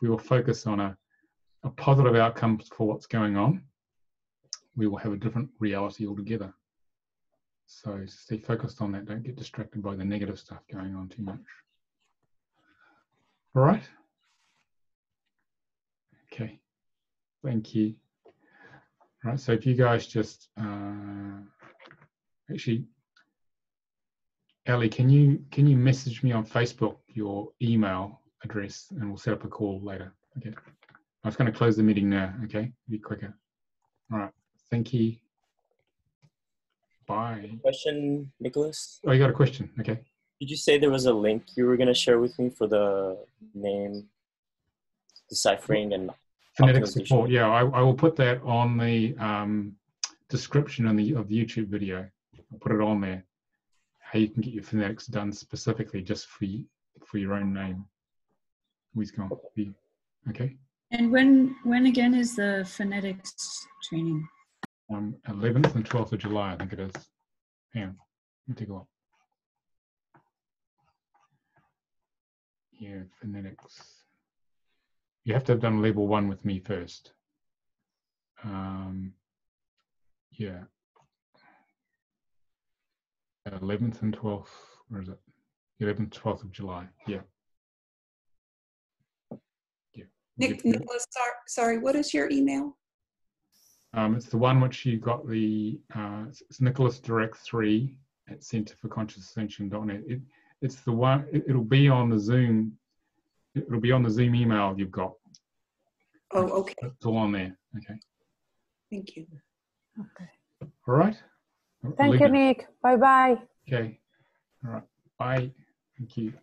we will focus on a positive outcome for what's going on, we will have a different reality altogether. So stay focused on that. Don't get distracted by the negative stuff going on too much. All right. Okay. Thank you. All right. So if you guys just actually, Ali, can you message me on Facebook your email address, and we'll set up a call later. Okay. I was going to close the meeting now. Okay. Be quicker. All right. Thank you. Bye. Question, Nicolas? Oh, you got a question? Okay. Did you say there was a link you were going to share with me for the name deciphering and Phonetics support? Yeah, I will put that on the description of the YouTube video. I'll put it on there. How you can get your phonetics done specifically just for your own name. Who's going? Okay. And when again is the phonetics training? 11th and 12th of July, I think it is. Hang on, let me take a look. Yeah, phonetics. You have to have done level 1 with me first. Yeah. 11th and 12th, where is it? 11th, 12th of July, yeah. Yeah. Nicolas, sorry, what is your email? It's the one which you got the, it's Nicolas Direct 3 at centerforconsciousascension.net. It's the one, it'll be on the Zoom, it'll be on the Zoom email you've got. Oh, okay. It's all on there, okay. Thank you. Okay. All right. Thank you, Nick. Bye-bye. Okay. All right. Bye. Thank you.